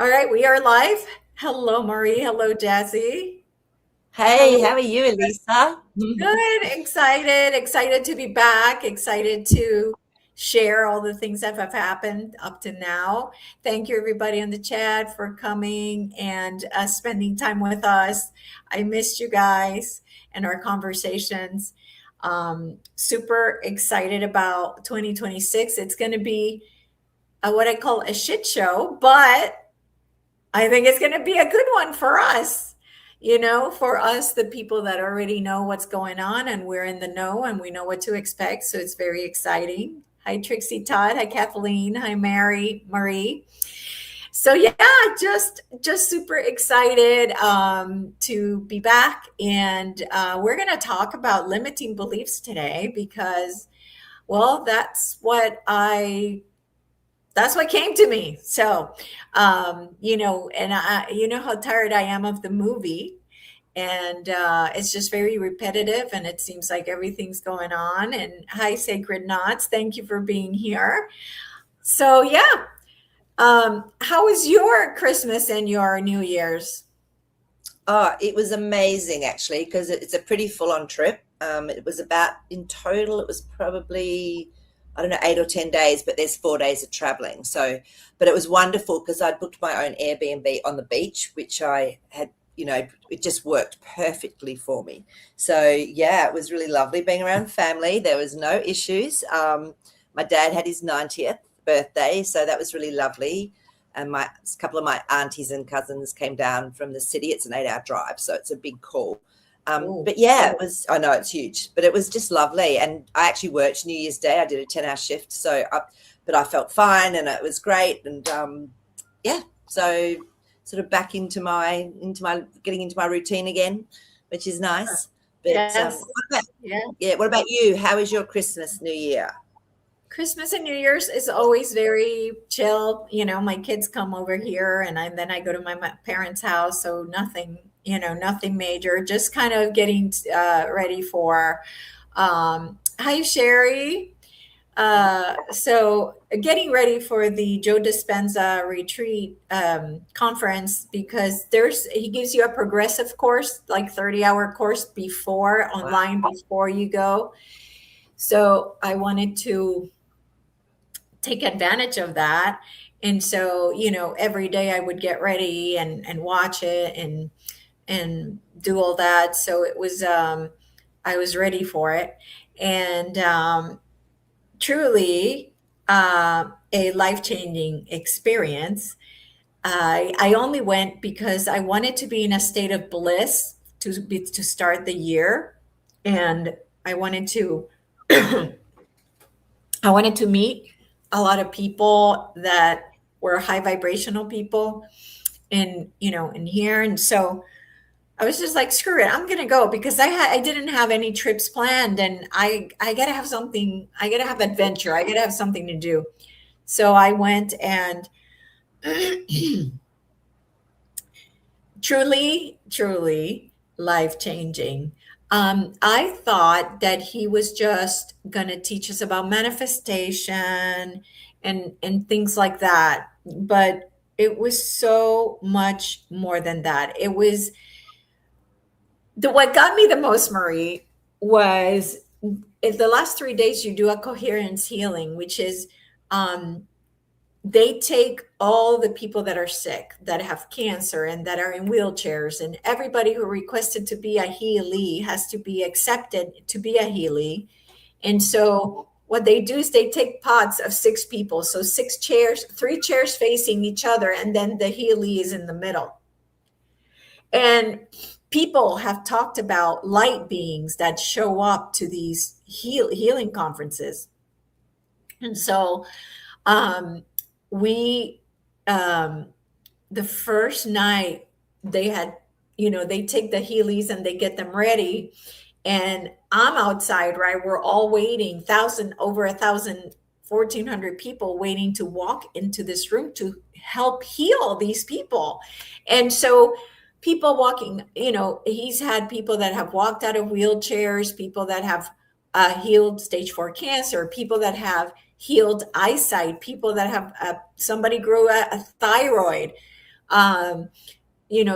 All right, we are live. Hello, Maree. Hello, Jazzy. Hey, Hello. how are you, Elisa? Good. Excited. Excited to be back. Excited to share all the things that have happened up to now. Thank you, everybody in the chat, for coming and spending time with us. I missed you guys and our conversations. Super excited about 2026. It's going to be what I call a shit show, but I think it's going to be a good one for us. For us, the people that already know what's going on and we're in the know and we know what to expect. So it's very exciting. Hi, Trixie Todd. Hi, Kathleen. Hi, Maree. So yeah, just super excited to be back, and we're going to talk about limiting beliefs today because, well, that's what came to me. So, and you know how tired I am of the movie, and it's just very repetitive, and it seems like everything's going on. And hi, Sacred Knots, thank you for being here. So, yeah, how was your Christmas and your New Year's? Oh, it was amazing actually because it's a pretty full-on trip. It was about in total, it was probably, I don't know, 8 or 10 days, but there's 4 days of traveling. So, but it was wonderful because I'd booked my own Airbnb on the beach, which I had, it just worked perfectly for me. So, yeah, it was really lovely being around family. There was no issues. My dad had his 90th birthday, so that was really lovely. And a couple of my aunties and cousins came down from the city. It's an 8-hour drive, so it's a big call. Oh, But yeah, it was. I know it's huge, but it was just lovely. And I actually worked New Year's Day. I did a 10-hour shift, but I felt fine, and it was great. And yeah, so sort of back into my getting into my routine again, which is nice. But yes. Yeah. what about you? How was your Christmas, New Year? Christmas and New Year's is always very chill. My kids come over here, and then I go to my parents' house. So nothing, nothing major. Just kind of getting ready for. Hi, Sherry. So getting ready for the Joe Dispenza retreat conference, because he gives you a progressive course, like 30-hour course Wow. online before you go. So I wanted to take advantage of that. And so, every day I would get ready and watch it and do all that. So I was ready for it. And truly a life changing experience. I only went because I wanted to be in a state of bliss to start the year. And I wanted to, I wanted to meet a lot of people that were high vibrational people in here. And so I was just like, screw it, I'm gonna go, because I didn't have any trips planned, and I gotta have something, I gotta have adventure, I gotta have something to do. So I went, and truly life changing. I thought that he was just gonna teach us about manifestation and things like that, but it was so much more than that. It was the what got me the most, Maree, was in the last 3 days you do a coherence healing, which is um, they take all the people that are sick, that have cancer, and that are in wheelchairs, and everybody who requested to be a Healy has to be accepted to be a Healy. And so what they do is they take pods of 6 people, so 6 chairs, 3 chairs facing each other, and then the Healy is in the middle. And people have talked about light beings that show up to these healing conferences. And so um, we, um, the first night, they had, they take the Heelys and they get them ready. And I'm outside, right? We're all waiting, over 1,000, 1,400 people waiting to walk into this room to help heal these people. And so people walking, he's had people that have walked out of wheelchairs, people that have healed stage 4 cancer, people that have healed eyesight, people that have somebody grew a thyroid. Um,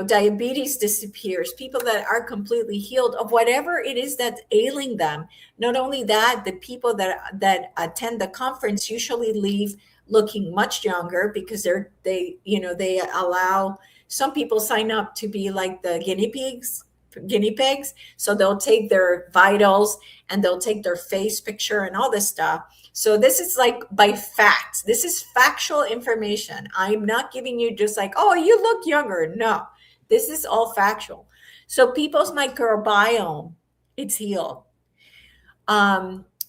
diabetes disappears, people that are completely healed of whatever it is that's ailing them. Not only that, the people that attend the conference usually leave looking much younger because they allow some people sign up to be like the guinea pigs, so they'll take their vitals and they'll take their face picture and all this stuff. So this is like by facts. This is factual information. I'm not giving you just like, oh, you look younger. No, this is all factual. So people's microbiome, it's healed.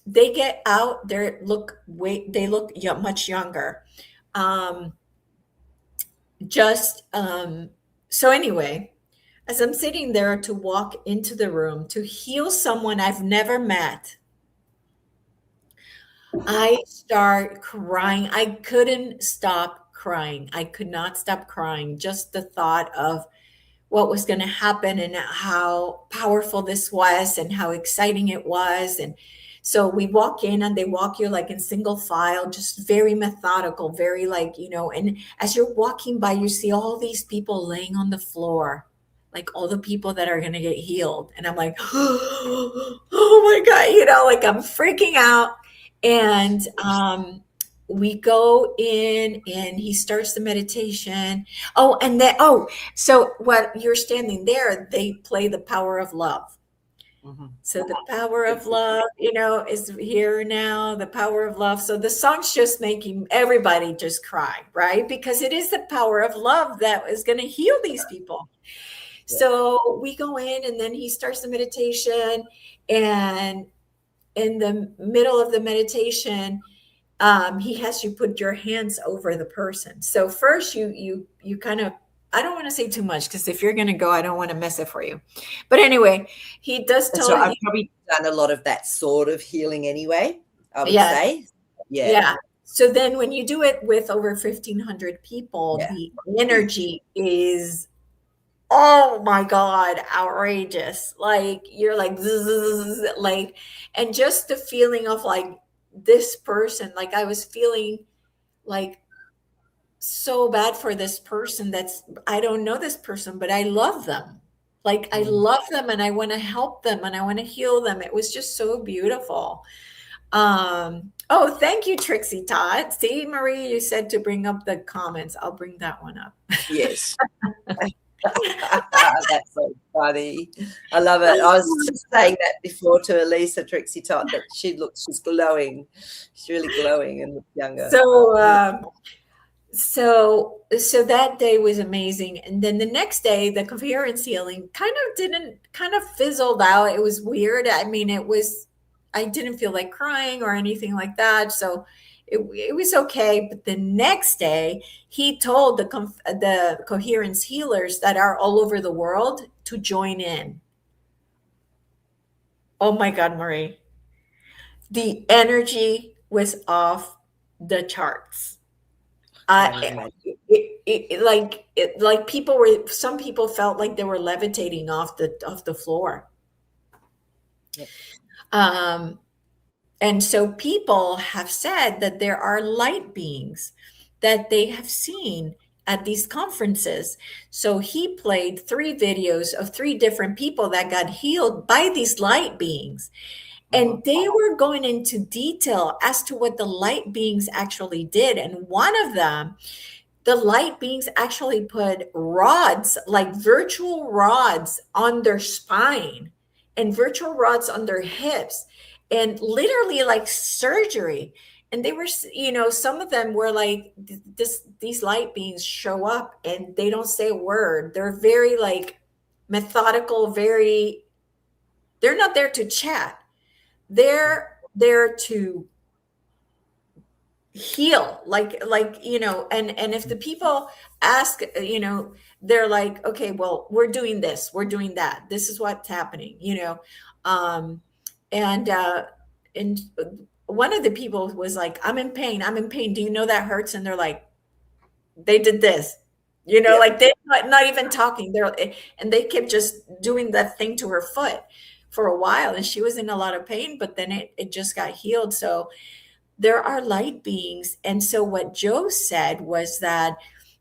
They get out there, they look much younger. Um, just so anyway, as I'm sitting there to walk into the room to heal someone I've never met, I start crying. I couldn't stop crying. I could not stop crying. Just the thought of what was going to happen and how powerful this was and how exciting it was. And so we walk in and they walk you like in single file, just very methodical, very like, and as you're walking by, you see all these people laying on the floor, like all the people that are going to get healed. And I'm like, oh my God, like I'm freaking out. And we go in and he starts the meditation. Oh, and then, so what you're standing there, they play the power of love. Mhm. So the power of love, is here now, the power of love. So the song's just making everybody just cry, right? Because it is the power of love that is going to heal these people. Yeah. So we go in and then he starts the meditation, and in the middle of the meditation, he has you put your hands over the person. So first you kind of, I don't want to say too much because if you're going to go, I don't want to mess it for you. But anyway, he does That's tell right. you, I've probably done a lot of that sort of healing anyway, I would yeah, say. Yeah. yeah. So then when you do it with over 1,500 people, Yeah. the energy is, oh my God, outrageous. Like you're like, zzz, like, and just the feeling of like this person, like I was feeling like so bad for this person that's, I don't know this person, but I love them. Like I Mm. love them and I want to help them and I want to heal them. It was just so beautiful. Oh, thank you, Trixie Todd. See, Maree, you said to bring up the comments. I'll bring that one up. Yes. That's so funny. I love it. I was just saying that before to Elisa, Trixie Tot, that she's glowing. She's really glowing and looks younger. So, Mm. so that day was amazing. And then the next day, the coherence healing kind of fizzled out. It was weird. I mean, I didn't feel like crying or anything like that. So it was okay. But the next day, he told the coherence healers that are all over the world to join in. Oh my God, Marie. The energy was off the charts. Can Uh, only imagine. like some people felt like they were levitating off the floor. Yep. And so people have said that there are light beings that they have seen at these conferences. So he played 3 videos of 3 different people that got healed by these light beings. Mhm. And they were going into detail as to what the light beings actually did. And one of them, the light beings actually put rods, like virtual rods, on their spine and virtual rods on their hips, and literally like surgery. And they were, some of them were like, these light beings show up and they don't say a word. They're very like methodical, they're not there to chat. They're there to heal, and if the people ask, they're like, okay, well, we're doing this, we're doing that, this is what's happening, um and and one of the people was like, I'm in pain, do you know that hurts? And they're like, they did this, Yeah. like they're not even talking, and they kept just doing that thing to her foot for a while, and she was in a lot of pain, but then it just got healed. So there are light beings. And so what Joe said was that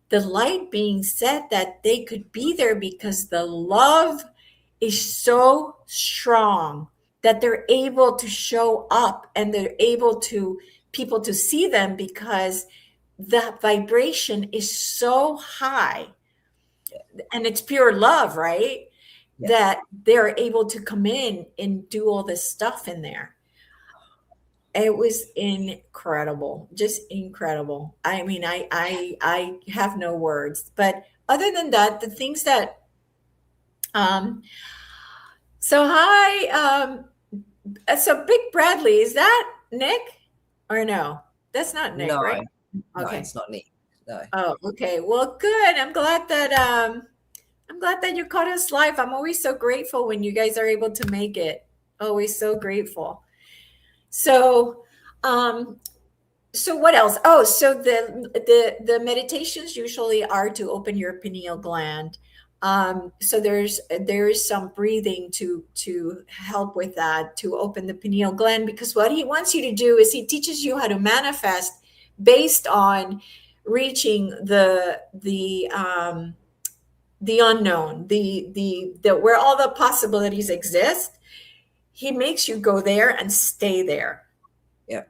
the light being said that they could be there because the love is so strong that they're able to show up, and they're able to people to see them because the vibration is so high, and it's pure love, right? Yeah. That they're able to come in and do all this stuff in there. It was incredible, just incredible. I mean, I have no words. But other than that, the things that um so hi, so Big Bradley, is that Nick or no? That's not Nick, No, right? no, Okay. it's not Nick. No. Oh, okay. Well, good. I'm glad that you caught us live. I'm always so grateful when you guys are able to make it. Always so grateful. So, um, so what else? Oh, so the meditations usually are to open your pineal gland. So there is some breathing to help with that, to open the pineal gland, because what he wants you to do is he teaches you how to manifest based on reaching the unknown, the where all the possibilities exist. He makes you go there and stay there, Yeah.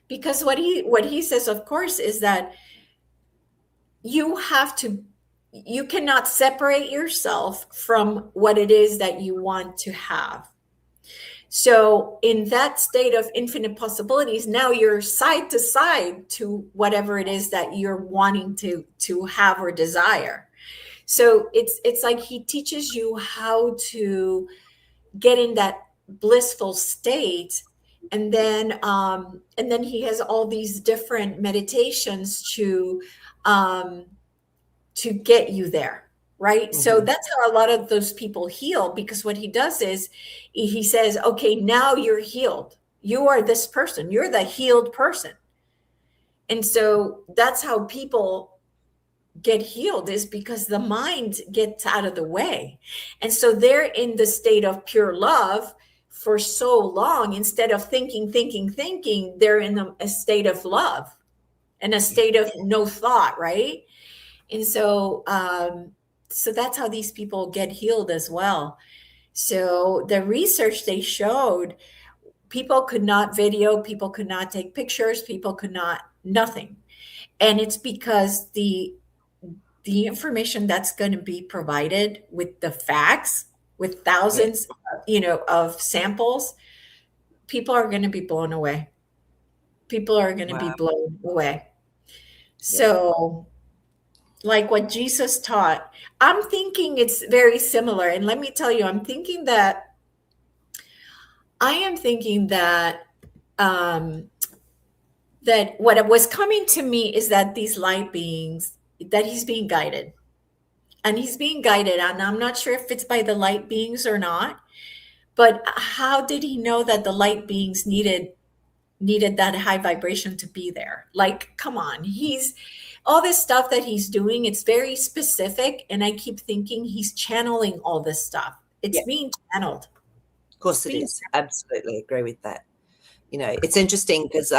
because what he says, of course, is that you have to you cannot separate yourself from what it is that you want to have. So in that state of infinite possibilities, now you're side to side to whatever it is that you're wanting to have or desire. So it's like he teaches you how to get in that blissful state, and then he has all these different meditations um to get you there, right? So Hmm. that's how a lot of those people heal, because what he does is he says, okay, now you're healed, you are this person, you're the healed person. And so that's how people get healed, is because the mind gets out of the way. And so they're in the state of pure love for so long. Instead of thinking, they're in a state of love and a Yeah. state of no thought, right? And so so that's how these people get healed as well. So the research, they showed people could not video, people could not take pictures, people could not nothing. And it's because the information that's going to be provided with the facts, with Yeah. thousands, of samples, people are going to be blown away. People are going to be Wow. blown away. Yeah. So, like what Jesus taught, I'm thinking it's very similar. And let me tell you, I am thinking um, that what was coming to me is that these light beings, that he's being guided, and he's being guided, and I'm not sure if it's by the light beings or not. But how did he know that the light beings needed that high vibration to be there? Like, come on, he's all this stuff that he's doing, it's very specific, and I keep thinking he's channeling all this stuff. It's Yeah. being channeled. Of It's course it being is. Absolutely agree with that. It's interesting because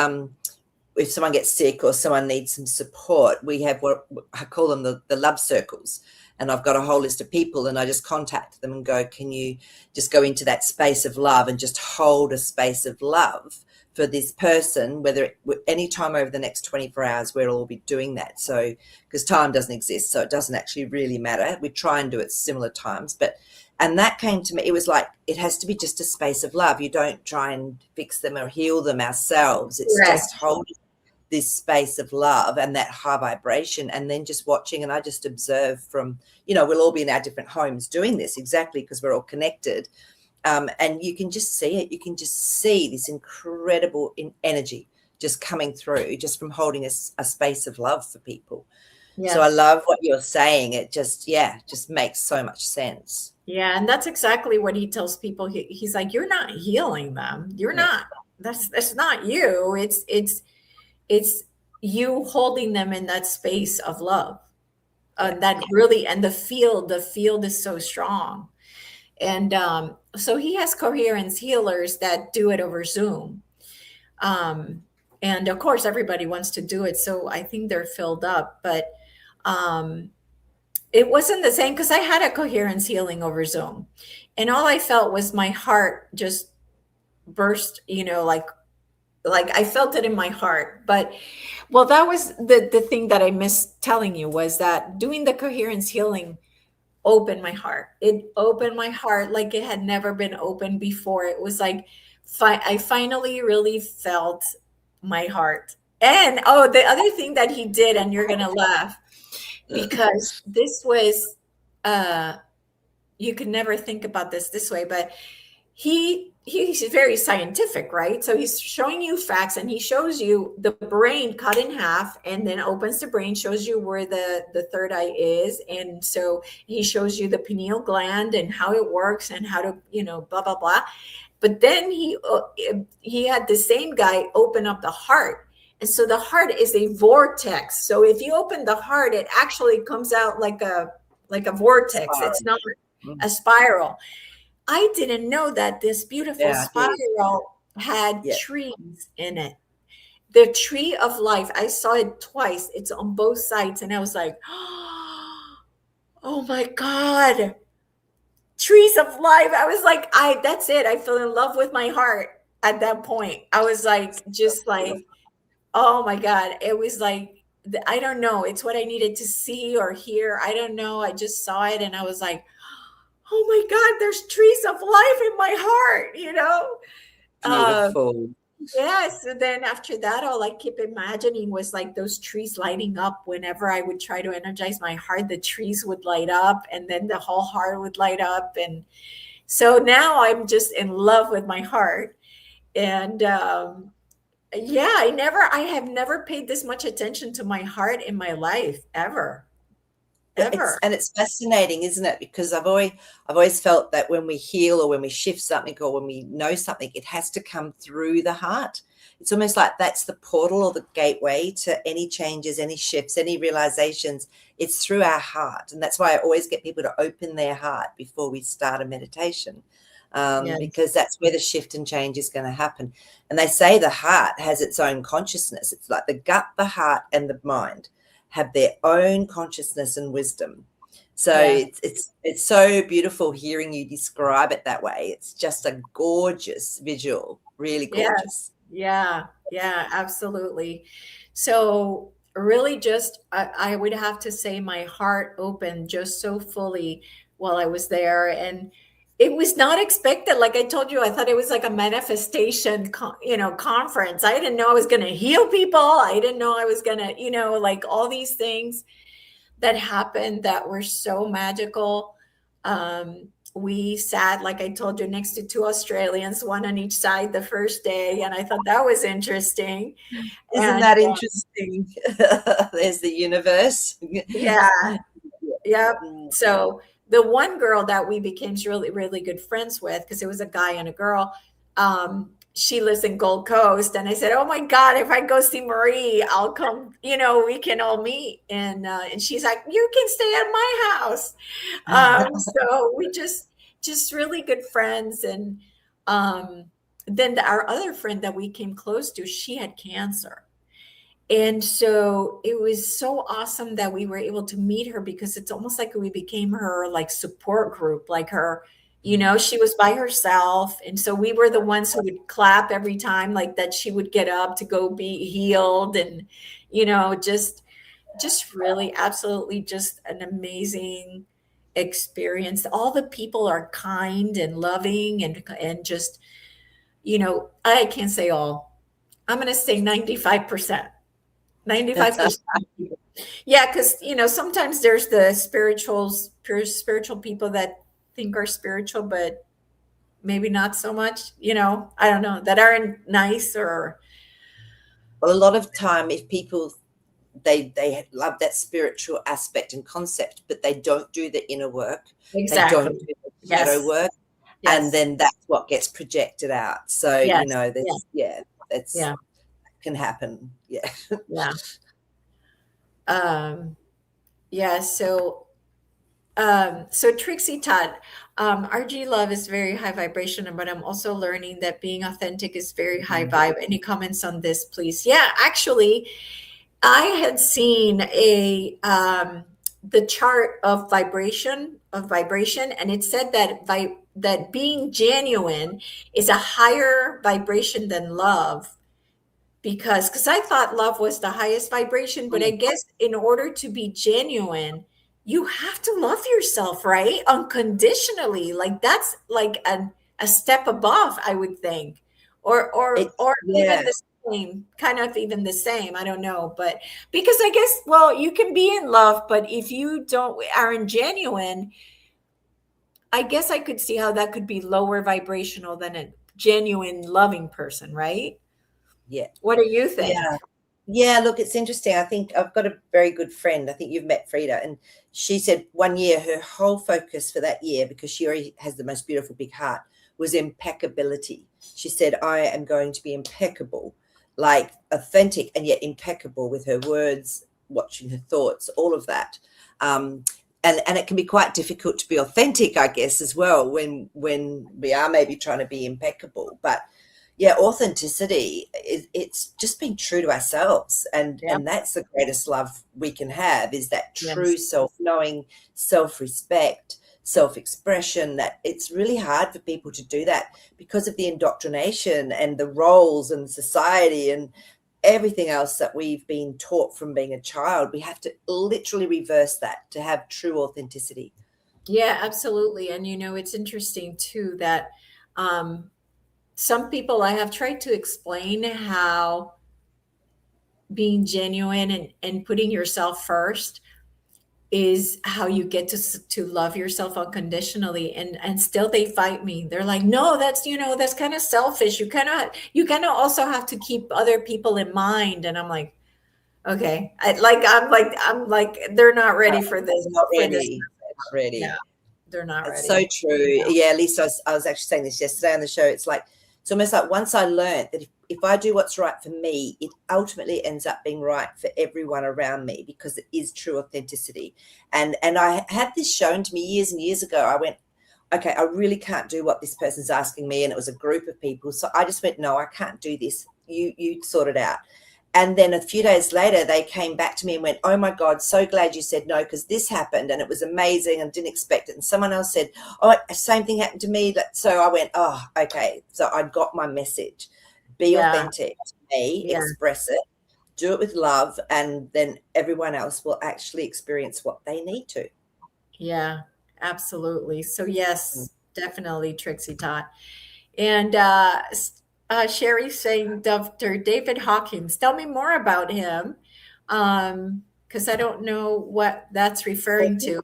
if someone gets sick or someone needs some support, we have what I call them the love circles. And I've got a whole list of people, and I just contact them and go, can you just go into that space of love and just hold a space of love for this person, whether any time over the next 24 hours, we'll all be doing that. So, because time doesn't exist, so it doesn't actually really matter. We try and do it similar times, and that came to me, it was like, it has to be just a space of love. You don't try and fix them or heal them ourselves. It's correct. just holding this space of love and that high vibration, and then just watching. And I just observe from, we'll all be in our different homes doing this, exactly, because we're all connected. And you can just see it. You can just see this incredible energy just coming through just from holding a space of love for people. So I Yes. love what you're saying. It just, yeah, just makes so much sense. Yeah, and that's exactly what he tells people. He's like, you're not healing them. You're Yeah, not. That's not you. It's you holding them in that space of love. yeah, That really, and the field is so strong. And so he has coherence healers that do it over Zoom. Um, and of course, everybody wants to do it. So I think they're filled up. But um, it wasn't the same because I had a coherence healing over Zoom, and all I felt was my heart just burst. Like I felt it in my heart. But well, that was the thing that I missed telling you, was that doing the coherence healing opened my heart. It opened my heart like it had never been opened before. It was like I finally really felt my heart. And oh, the other thing that he did, and you're gonna laugh, because this was uh you could never think about this way, but he's very scientific, right? So he's showing you facts, and he shows you the brain cut in half, and then opens the brain, shows you where the third eye is, and so he shows you the pineal gland and how it works and how to, blah blah blah. But then he had the same guy open up the heart, and so the heart is a vortex. So if you open the heart, it actually comes out like a vortex. It's Spiral. not Mm. a spiral. I didn't know that this beautiful Yeah, I did. spiral had Yeah. trees in it. The tree of life. I saw it twice. It's on both sides. And I was like, oh my God, trees of life. I was like, that's it. I fell in love with my heart at that point. I was like, just like, oh my God. It was like, I don't know. It's what I needed to see or hear. I don't know. I just saw it and I was like, oh my God, there's trees of life in my heart. Um, Beautiful. yes. And then after that, all I keep imagining was like those trees lighting up. Whenever I would try to energize my heart, the trees would light up and then the whole heart would light up. And so now I'm just in love with my heart. And yeah, I have never paid this much attention to my heart in my life ever, Yeah, it's ever. and it's fascinating, isn't it? Because I've always felt that when we heal or when we shift something or when we know something, it has to come through the heart. It's almost like that's the portal or the gateway to any changes, any shifts, any realizations. It's through our heart. And that's why I always get people to open their heart before we start a meditation, Yes. because that's where the shift and change is going to happen. And they say the heart has its own consciousness. It's like the gut, the heart, and the mind have their own consciousness and wisdom. So Yeah. it's so beautiful hearing you describe it that way. It's just a gorgeous visual, really Yes. gorgeous. Yeah. Yeah, absolutely. So really just I would have to say my heart opened just so fully while I was there. And it was not expected. Like I told you, I thought it was like a manifestation, conference. I didn't know I was going to heal people. I didn't know I was going to, like all these things that happened that were so magical. We sat, like I told you, next to two Australians, one on each side the first day. And I thought that was interesting. Isn't And that interesting? There's the universe. yeah, yep. Mm. So the one girl that we became really, really good friends with, because it was a guy and a girl, she lives in Gold Coast. And I said, oh my God, if I go see Maree, I'll come, we can all meet. And she's like, you can stay at my house. So we just really good friends. And then our other friend that we came close to, she had cancer. And so it was so awesome that we were able to meet her, because it's almost like we became her like support group, like her, she was by herself. And so we were the ones who would clap every time like that she would get up to go be healed. And, just really absolutely just an amazing experience. All the people are kind and loving and just, I can't say all. I'm going to say 95%. 95%. Yeah, because sometimes there's the spiritual people that think are spiritual, but maybe not so much, I don't know, that aren't nice or Well, a lot of time, if people they love that spiritual aspect and concept, but they don't do the inner work, they don't exactly. do the shadow Yes. work, and Yes. then that's what gets projected out. So Yes. Yeah. that's that's Yeah. can happen. Yeah. Yeah. Um, yeah. So Trixie Todd, RG love is very high vibration, but I'm also learning that being authentic is very high Mhm. vibe. Any comments on this, please? Yeah, actually, I had seen a the chart of vibration, and it said that that being genuine is a higher vibration than love, because I thought love was the highest vibration, but I Mm. guess in order to be genuine, you have to love yourself, right? Unconditionally. Like that's like a step above, I would think. It's Or even yeah, the same, kind of even the same. I don't know. But because I guess, well, you can be in love, but if you don't aren't genuine, I guess I could see how that could be lower vibrational than a genuine loving person, right? yeah, What do you yeah. think? Yeah, look, it's interesting. I think I've got a very good friend. I think you've met Frida, and she said one year her whole focus for that year, because she already has the most beautiful big heart, was impeccability. She said, I am going to be impeccable, like authentic and yet impeccable with her words, watching her thoughts, all of that. Um, and it can be quite difficult to be authentic, I guess, as well, when we are maybe trying to be impeccable. But yeah, authenticity is, it's just being true to ourselves, Yeah. and that's the greatest love we can have, is that true Yes. self-knowing, self-respect, self-expression. That it's really hard for people to do that because of the indoctrination and the roles and society and everything else that we've been taught from being a child. We have to literally reverse that to have true authenticity. Yeah, absolutely. And it's interesting too that um, some people I have tried to explain how being genuine and putting yourself first is how you get to love yourself unconditionally, and still they fight me. They're like, no, that's that's kind of selfish. You kind of also have to keep other people in mind. And I'm like, okay, I'm like they're not ready for this They're not for this ready. They're not Yeah, ready. they're not It's so ready. true. Yeah, Lisa, I was actually saying this yesterday on the show. It's like, it's almost like once I learned that if I do what's right for me, it ultimately ends up being right for everyone around me, because it is true authenticity. And I had this shown to me years and years ago. I went, okay, I really can't do what this person's asking me. And it was a group of people. So I just went, no, I can't do this. You sort it out. And then a few days later, they came back to me and went, oh my God, so glad you said no, because this happened and it was amazing and didn't expect it. And someone else said, oh, same thing happened to me. So I went, oh, okay. So I got my message. Be Yeah, authentic to me, yeah, express it, do it with love, and then everyone else will actually experience what they need to. yeah, absolutely. So Mm. yes, definitely Trixie Todd. And Sherry saying Dr. David Hawkins. Tell me more about him, because I don't know what that's referring to.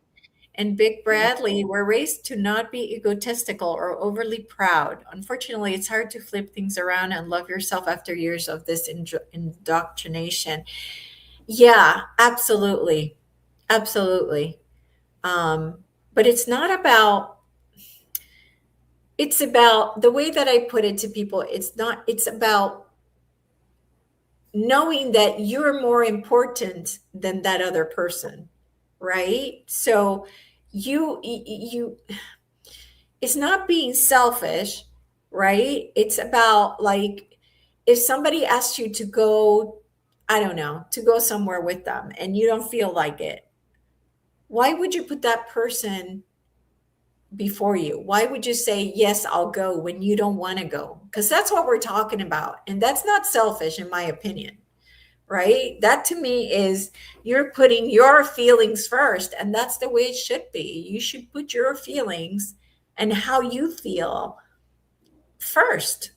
And Big Bradley, we're raised to not be egotistical or overly proud. Unfortunately, it's hard to flip things around and love yourself after years of this indoctrination. Yeah, absolutely. Absolutely. But it's about the way that I put it to people. It's about knowing that you're more important than that other person, right? So you it's not being selfish, right? It's about like if somebody asks you to go, I don't know, to go somewhere with them and you don't feel like it, why would you put that person before you? Why would you say, yes, I'll go when you don't want to go? Because that's what we're talking about. And that's not selfish, in my opinion, right? That to me is you're putting your feelings first. And that's the way it should be. You should put your feelings and how you feel first.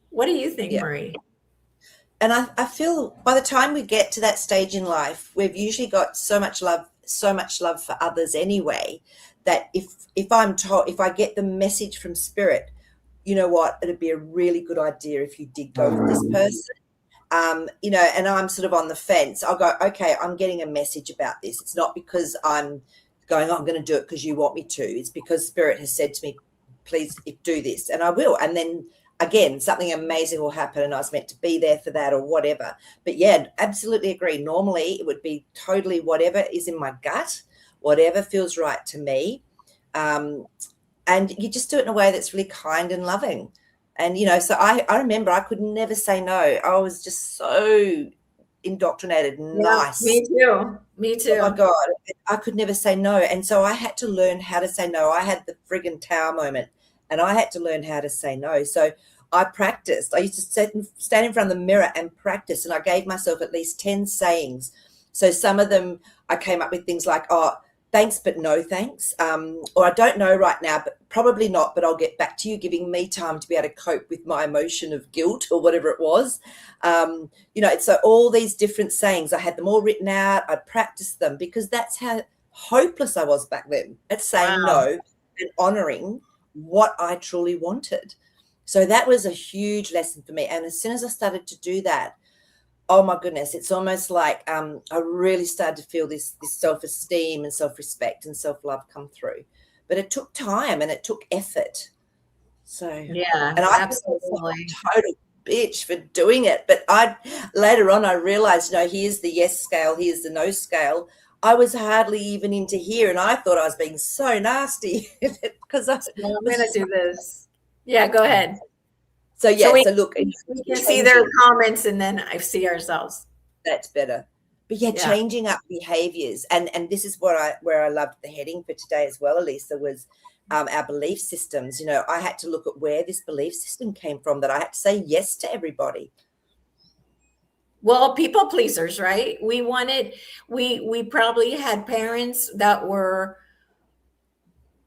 What do you think, Yeah. Maree? And I feel by the time we get to that stage in life, we've usually got so much love for others anyway, that if I'm told, if I get the message from spirit, you know what, it'd be a really good idea if you did go with this person. And I'm sort of on the fence. I'll go, okay, I'm getting a message about this. It's not because I'm going, oh, I'm going to do it because you want me to. It's because spirit has said to me, please do this. And I will. And then again, something amazing will happen and I was meant to be there for that or whatever. But yeah, absolutely agree. Normally it would be totally whatever is in my gut, whatever feels right to me. Um, and you just do it in a way that's really kind and loving. And so I remember I could never say no. I was just so indoctrinated Yeah, nice. me too. Me Oh my too. God, I could never say no. And so I had to learn how to say no. I had the friggin' tower moment and I had to learn how to say no. So I practiced. I used to stand in front of the mirror and practice. And I gave myself at least 10 sayings. So some of them I came up with things like, oh, thanks, but no thanks. Or I don't know right now, but probably not, but I'll get back to you, giving me time to be able to cope with my emotion of guilt or whatever it was. So all these different sayings, I had them all written out. I practiced them because that's how hopeless I was back then at saying Wow. no and honoring what I truly wanted. So that was a huge lesson for me. And as soon as I started to do that, oh my goodness, it's almost like I really started to feel this self-esteem and self-respect and self-love come through. But it took time and it took effort. So, Yeah, and I think I was absolutely. a total bitch for doing it. But I later on I realized, here's the yes scale, here's the no scale. I was hardly even into here, and I thought I was being so nasty because I So I'm was gonna just do this. Yeah, go ahead. so So yeah. So look, we can see their changing. comments and then I see ourselves. That's better. But yeah, Yeah. changing up behaviors, and this is what where I loved the heading for today as well, Elisa, was our belief systems. I had to look at where this belief system came from, that I had to say yes to everybody. Well, people pleasers, right? We probably had parents that were,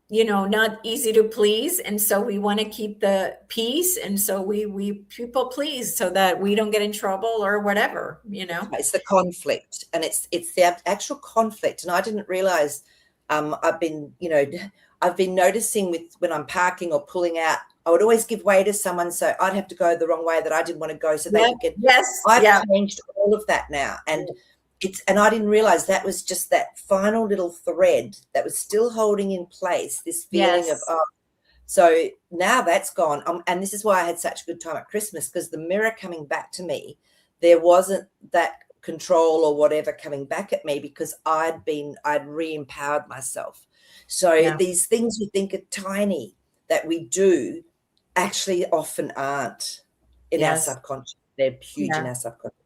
not easy to please, and so we want to keep the peace, and so we people please so that we don't get in trouble or whatever. It's the conflict, and it's the actual conflict. And I didn't realize. I've been noticing with when I'm parking or pulling out, I would always give way to someone, so I'd have to go the wrong way that I didn't want to go, so they Yeah. could get. Yes. I've Yeah. changed all of that now, and I didn't realize that was just that final little thread that was still holding in place this feeling of, Yes. oh. So now that's gone. And this is why I had such a good time at Christmas, because the mirror coming back to me, there wasn't that control or whatever coming back at me, because I'd re-empowered myself. So Yeah. these things we think are tiny that we do actually often aren't in our Yes. subconscious. They're huge in Yeah. our subconscious.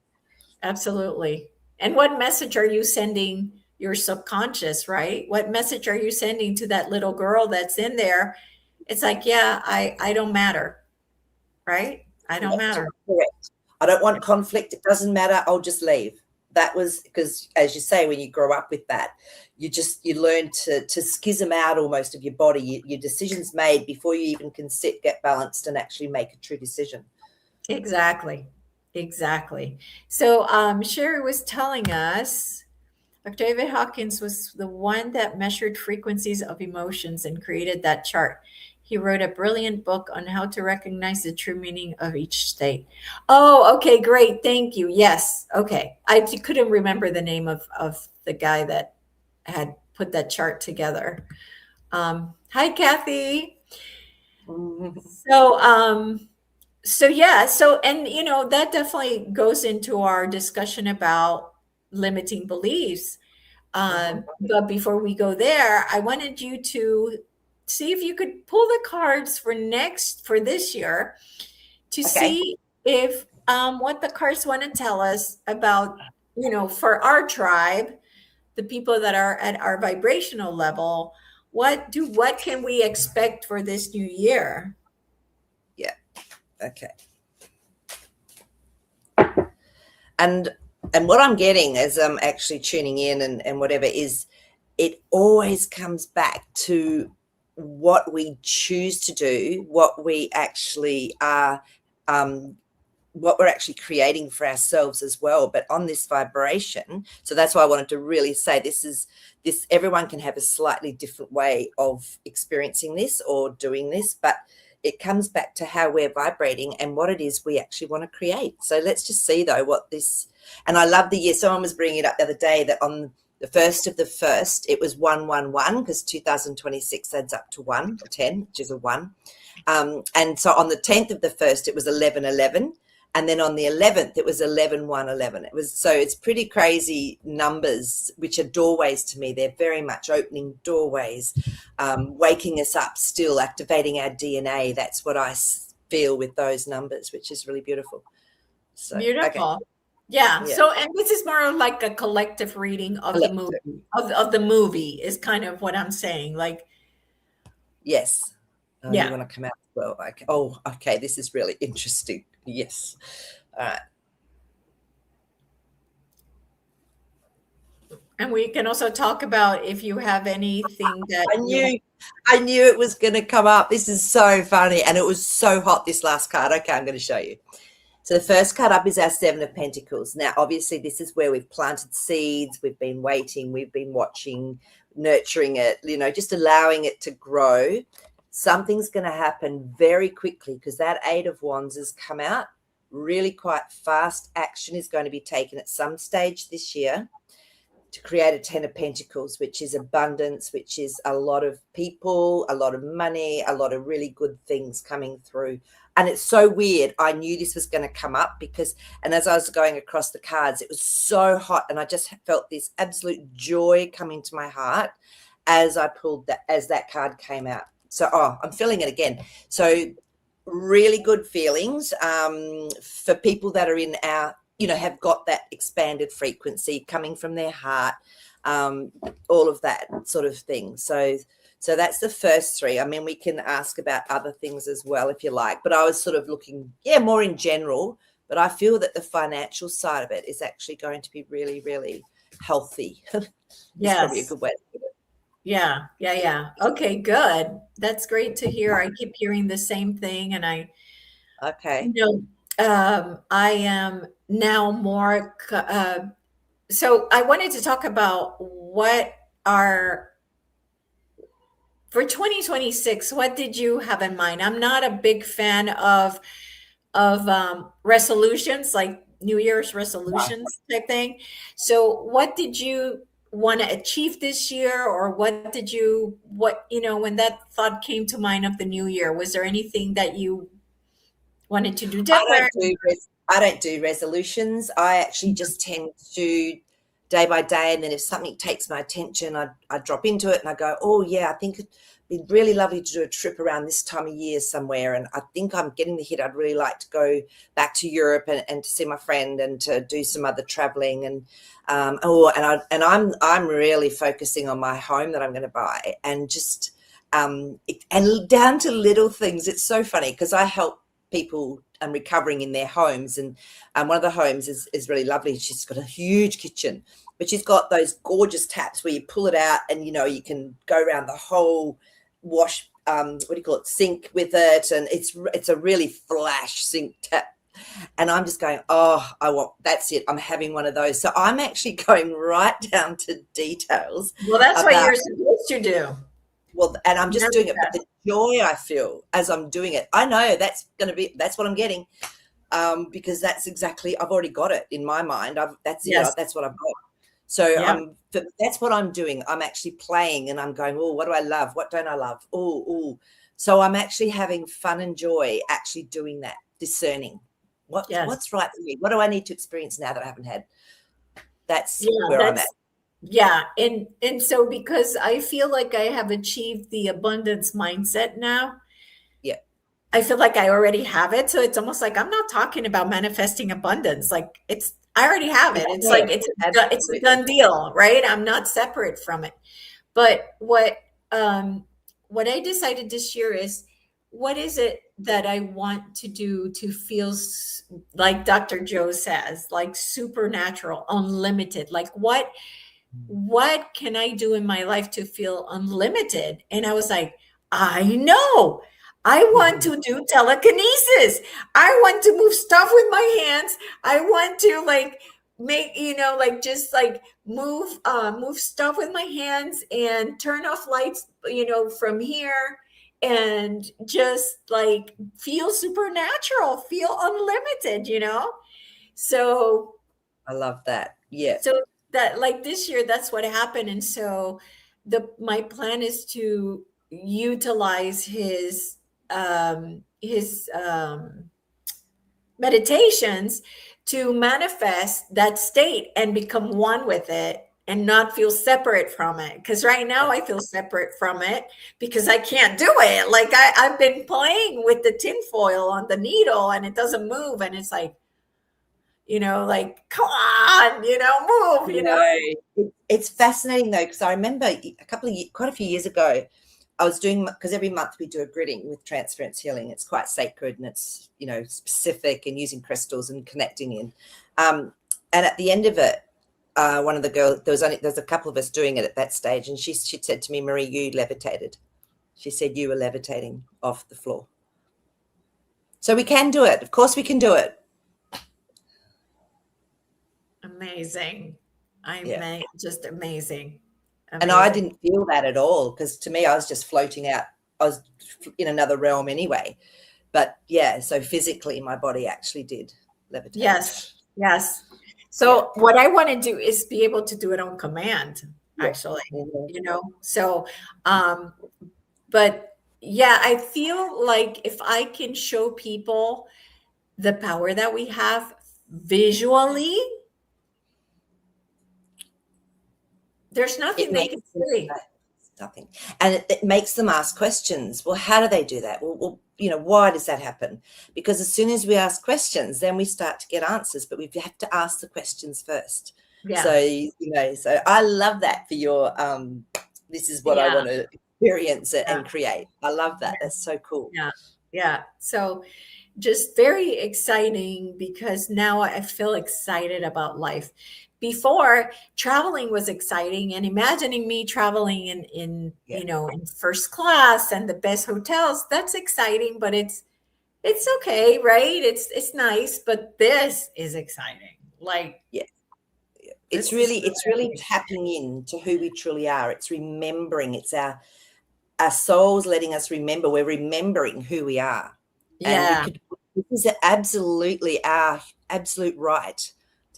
Absolutely. And what message are you sending your subconscious, right? What message are you sending to that little girl that's in there? It's like, yeah, I don't matter, right? I don't Correct. matter. Correct. I don't want conflict. It doesn't matter. I'll just leave. That was because, as you say, when you grow up with that, you learn to schism out almost of your body. Your decision's made before you even can sit, get balanced, and actually make a true decision. Exactly. Exactly. So Sherry was telling us Dr. David Hawkins was the one that measured frequencies of emotions and created that chart. He wrote a brilliant book on how to recognize the true meaning of each state. Oh, okay, great. Thank you. Yes. Okay. I couldn't remember the name of the guy that had put that chart together. Hi, Kathy. So, yeah, and that definitely goes into our discussion about limiting beliefs. But before we go there, I wanted you to see if you could pull the cards for this year to Okay. see if what the cards want to tell us about, for our tribe, the people that are at our vibrational level, what can we expect for this new year? Yeah. Okay. And what I'm getting as I'm actually tuning in and whatever is, it always comes back to what we choose to do, what we actually are, what we're actually creating for ourselves as well, but on this vibration. So that's why I wanted to really say this, everyone can have a slightly different way of experiencing this or doing this, but it comes back to how we're vibrating and what it is we actually want to create. So let's just see though what this, and I love the year. Someone was bringing it up the other day that on the first of the first, it was 111, because 2026 adds up to 1 or 10, which is a 1. And so on the 10th of the first, it was 1111. And then on the 11th, it was 11 1 11. It was, so it's pretty crazy numbers, which are doorways to me. They're very much opening doorways, waking us up, still activating our DNA. That's what I feel with those numbers, which is really beautiful. So, okay. Beautiful. Yeah. Yeah, So, and this is more like a collective reading of the collective. movie, of the movie is kind of what I'm saying. Like, Yes. Oh, you yeah. want to come out as well? Okay. Oh, okay. This is really interesting. Yes. All right. And we can also talk about if you have anything that I you want. knew, I knew it was going to come up. This is so funny, and it was so hot. This last card. Okay, I'm going to show you. So the first card up is our Seven of Pentacles. Now, obviously, this is where we've planted seeds. We've been waiting. We've been watching, nurturing it. Just allowing it to grow. Something's going to happen very quickly because that Eight of Wands has come out really quite fast. Action is going to be taken at some stage this year to create a Ten of Pentacles, which is abundance, which is a lot of people, a lot of money, a lot of really good things coming through. And it's so weird. I knew this was going to come up because, and as I was going across the cards, it was so hot. And I just felt this absolute joy coming to my heart as I pulled that, as that card came out. So, I'm feeling it again. So, really good feelings for people that are in our, have got that expanded frequency coming from their heart, all of that sort of thing. So that's the first three. I mean, we can ask about other things as well if you like, but I was sort of looking, more in general, but I feel that the financial side of it is actually going to be really, really healthy. Is probably a Yes. good way to put it. Yeah. Yeah. Yeah. Okay. Good. That's great to hear. I keep hearing the same thing. And you Okay. know, I am now more, so I wanted to talk about what are for 2026, what did you have in mind? I'm not a big fan of resolutions, like New Year's Right. resolutions type thing. So what did you want to achieve this year, or when that thought came to mind of the new year, was there anything that you wanted to do I don't different? do I don't do resolutions. I actually just tend to day by day, and then if something takes my attention, I drop into it and I go, oh yeah, I think it'd be really lovely to do a trip around this time of year somewhere. And I think I'm getting the hit. I'd really like to go back to Europe and to see my friend and to do some other traveling. And I'm really focusing on my home that I'm going to buy, and just and down to little things. It's so funny because I help people recovering in their homes, and one of the homes is really lovely. She's got a huge kitchen, but she's got those gorgeous taps where you pull it out and you can go around the whole wash, what do you call it, sink with it, and it's a really flash sink tap. And I'm just going, oh, that's it, I'm having one of those. So I'm actually going right down to details Well, that's what about, you're supposed to do. well, and I'm just That's doing it, but that. the joy I feel as I'm doing it, I know that's what I'm getting, because that's exactly, I've already got it in my mind. That's it. Yes. That's what I've got. So Yeah. that's what I'm doing. I'm actually playing, and I'm going, oh, what do I love? What don't I love? Oh. So I'm actually having fun and joy actually doing that, discerning Yes. what's right for me. What do I need to experience now that I haven't had? That's Yeah, where I'm at. yeah, and so because I feel like I have achieved the abundance mindset now, Yeah. I feel like I already have it. So it's almost like I'm not talking about manifesting abundance. Like I already have it. It's Yeah. like it's a Absolutely. done deal, right? I'm not separate from it. But what I decided this year is, what is it that I want to do to feel like Dr. Joe says, like supernatural, unlimited? Like what can I do in my life to feel unlimited? And I was like, I know. I want to do telekinesis. I want to move stuff with my hands. I want to like make, like just like move stuff with my hands and turn off lights, from here, and just like feel supernatural, feel unlimited. So I love that. Yeah. so that, like, this year, that's what happened. And so my plan is to utilize his meditations to manifest that state and become one with it and not feel separate from it. Because right now I feel separate from it because I can't do it. Like I've been playing with the tinfoil on the needle and it doesn't move. And it's like, like, come on, move, You know, it's fascinating though, because I remember quite a few years ago, I was doing, because every month we do a gridding with transference healing. It's quite sacred and it's, specific and using crystals and connecting in. And at the end of it, one of the girls, there's a couple of us doing it at that stage, and she said to me, Maree, you levitated. She said you were levitating off the floor. So we can do it. Of course we can do it. Amazing. Yeah. Just amazing. And I Amazing. didn't feel that at all, because to me, I was just floating out. I was in another realm anyway. But yeah, so physically, my body actually did levitate. Yes. Yes. Yeah. So what I want to do is be able to do it on command, Yeah. actually, Mhm. So, um, but yeah, I feel like if I can show people the power that we have visually, there's It nothing they makes can them say. nothing. And it makes them ask questions. Well, how do they do that? Well, why does that happen? Because as soon as we ask questions, then we start to get answers, but we have to ask the questions first. Yeah. So I love that for your, this is what I Yeah. want to experience Yeah. and create. I love that. Yeah. That's so cool. Yeah. Yeah. So just very exciting because now I feel excited about life. Before, traveling was exciting, and imagining me traveling in Yeah. in first class and the best hotels, that's exciting, but it's okay, right? It's nice, but this is exciting. Like, Yeah. It's this is really, it's really really, tapping in to who we truly are. It's remembering. It's our souls letting us remember. We're remembering who we are, and yeah. this is absolutely our absolute right,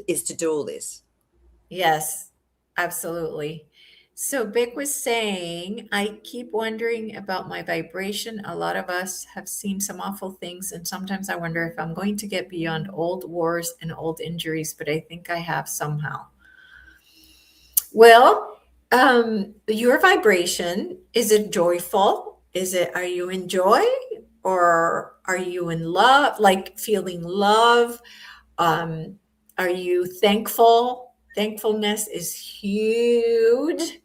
is to do all this. Yes, absolutely. So Vic was saying, I keep wondering about my vibration. A lot of us have seen some awful things, and sometimes I wonder if I'm going to get beyond old wars and old injuries, but I think I have somehow. Well, your vibration, is it joyful? Are you in joy, or are you in love, like feeling love? Um, are you thankful? Thankfulness is huge.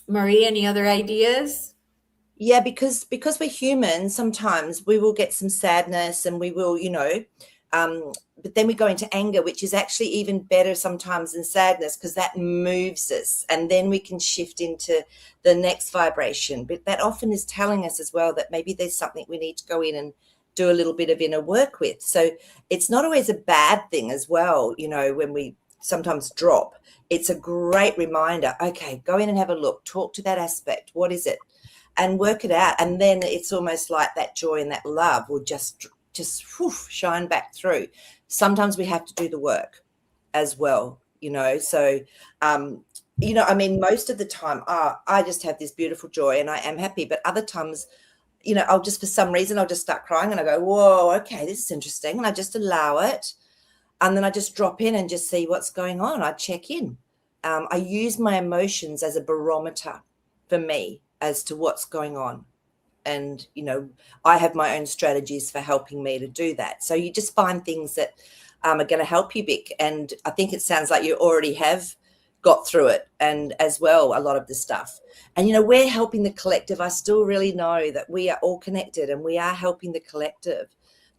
Marie, any other ideas? Yeah, because we're human, sometimes we will get some sadness, and we will, but then we go into anger, which is actually even better sometimes than sadness, because that moves us, and then we can shift into the next vibration. But that often is telling us as well that maybe there's something we need to go in and do a little bit of inner work with. So it's not always a bad thing as well, when we sometimes drop. It's a great reminder. Okay, go in and have a look, talk to that aspect. What is it? And work it out, and then it's almost like that joy and that love will just shine back through. Sometimes we have to do the work as well, so I mean, most of the time, I just have this beautiful joy and I am happy, but other times, I'll just, for some reason, I'll just start crying, and I go, whoa, okay, this is interesting, and I just allow it, and then I just drop in and just see what's going on. I check in. I use my emotions as a barometer for me as to what's going on. And, I have my own strategies for helping me to do that. So you just find things that are going to help you, Vic. And I think it sounds like you already have got through it, and as well, a lot of the stuff. And, we're helping the collective. I still really know that we are all connected, and we are helping the collective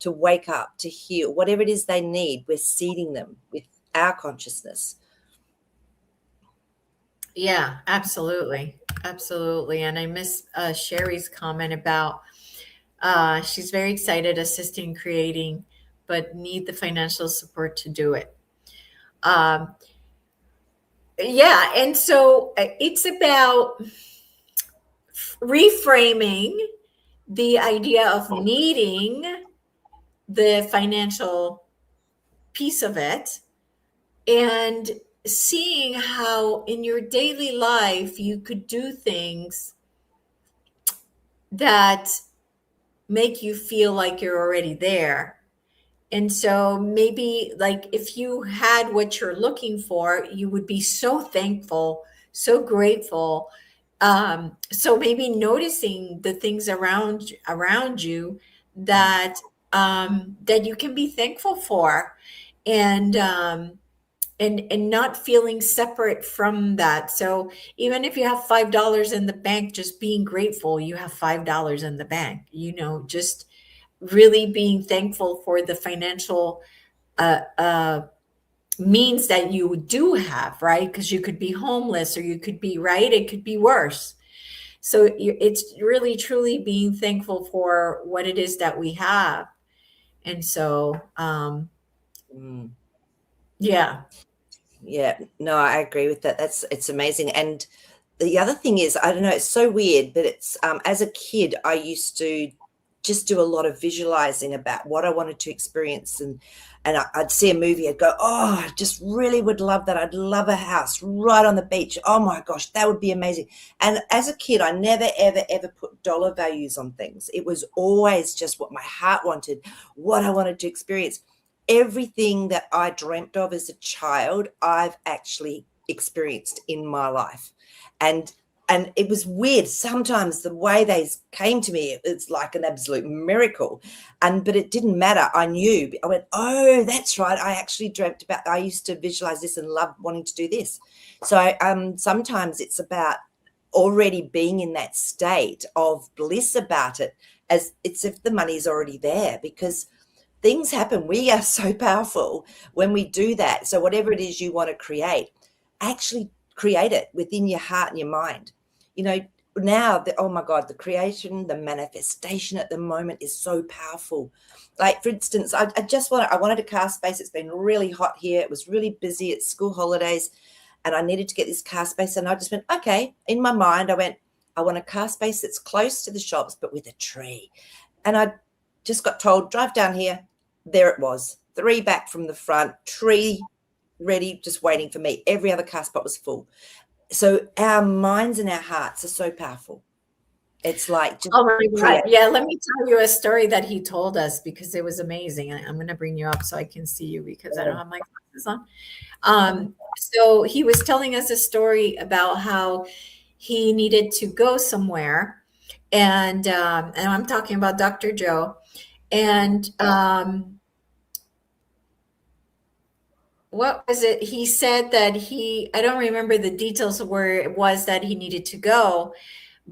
to wake up, to heal, whatever it is they need. We're seeding them with our consciousness. Yeah, absolutely. Absolutely. And I miss Sherry's comment about she's very excited assisting creating, but need the financial support to do it. Um, yeah. And so it's about reframing the idea of needing the financial piece of it, and seeing how in your daily life you could do things that make you feel like you're already there. And so maybe like if you had what you're looking for, you would be so thankful, so grateful. So maybe noticing the things around you that that you can be thankful for, and and not feeling separate from that. So even if you have $5 in the bank, just being grateful you have $5 in the bank, just really being thankful for the financial means that you do have, right? Because you could be homeless, or you could be, right? It could be worse. So it's really truly being thankful for what it is that we have. And so, Mm. yeah. Yeah, no, I agree with that. It's amazing. And the other thing is, I don't know, it's so weird, but it's as a kid, I used to just do a lot of visualizing about what I wanted to experience, and I'd see a movie, I'd go, oh, I just really would love that. I'd love a house right on the beach. Oh my gosh, that would be amazing. And as a kid, I never, ever, ever put dollar values on things. It was always just what my heart wanted, what I wanted to experience. Everything that I dreamt of as a child, I've actually experienced in my life. And it was weird. Sometimes the way they came to me, it's like an absolute miracle. But it didn't matter. I knew. I went, oh, that's right. I actually dreamt about. I used to visualize this and love wanting to do this. So sometimes it's about already being in that state of bliss about it, as it's if the money's already there, because things happen. We are so powerful when we do that. So whatever it is you want to create, actually create it within your heart and your mind. You know, now oh my God, the creation, the manifestation at the moment is so powerful. Like for instance, I wanted a car space. It's been really hot here. It was really busy. It's school holidays, and I needed to get this car space. And I just went, okay. In my mind, I went, I want a car space that's close to the shops, but with a tree. And I just got told, drive down here. There it was, 3 back from the front, tree ready, just waiting for me. Every other car spot was full. So our minds and our hearts are so powerful. It's like just Oh my God. create. Yeah, let me tell you a story that he told us because it was amazing. I'm going to bring you up so I can see you because I don't have my glasses on. So he was telling us a story about how he needed to go somewhere, and I'm talking about Dr. Joe, and what was it? He said that I don't remember the details of where it was that he needed to go,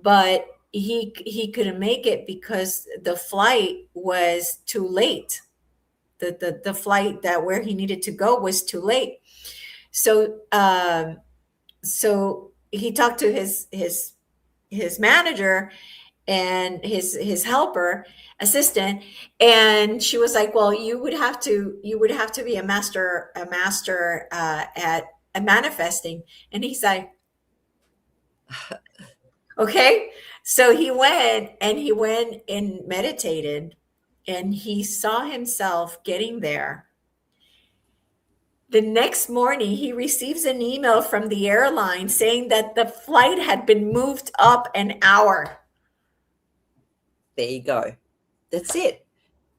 but he couldn't make it because the flight was too late. The flight that where he needed to go was too late. So so he talked to his manager and his helper assistant, and she was like, well, you would have to be a master at manifesting. And he's like, okay. So he went and meditated, and he saw himself getting there. The next morning, he receives an email from the airline saying that the flight had been moved up an hour. There you go. That's it.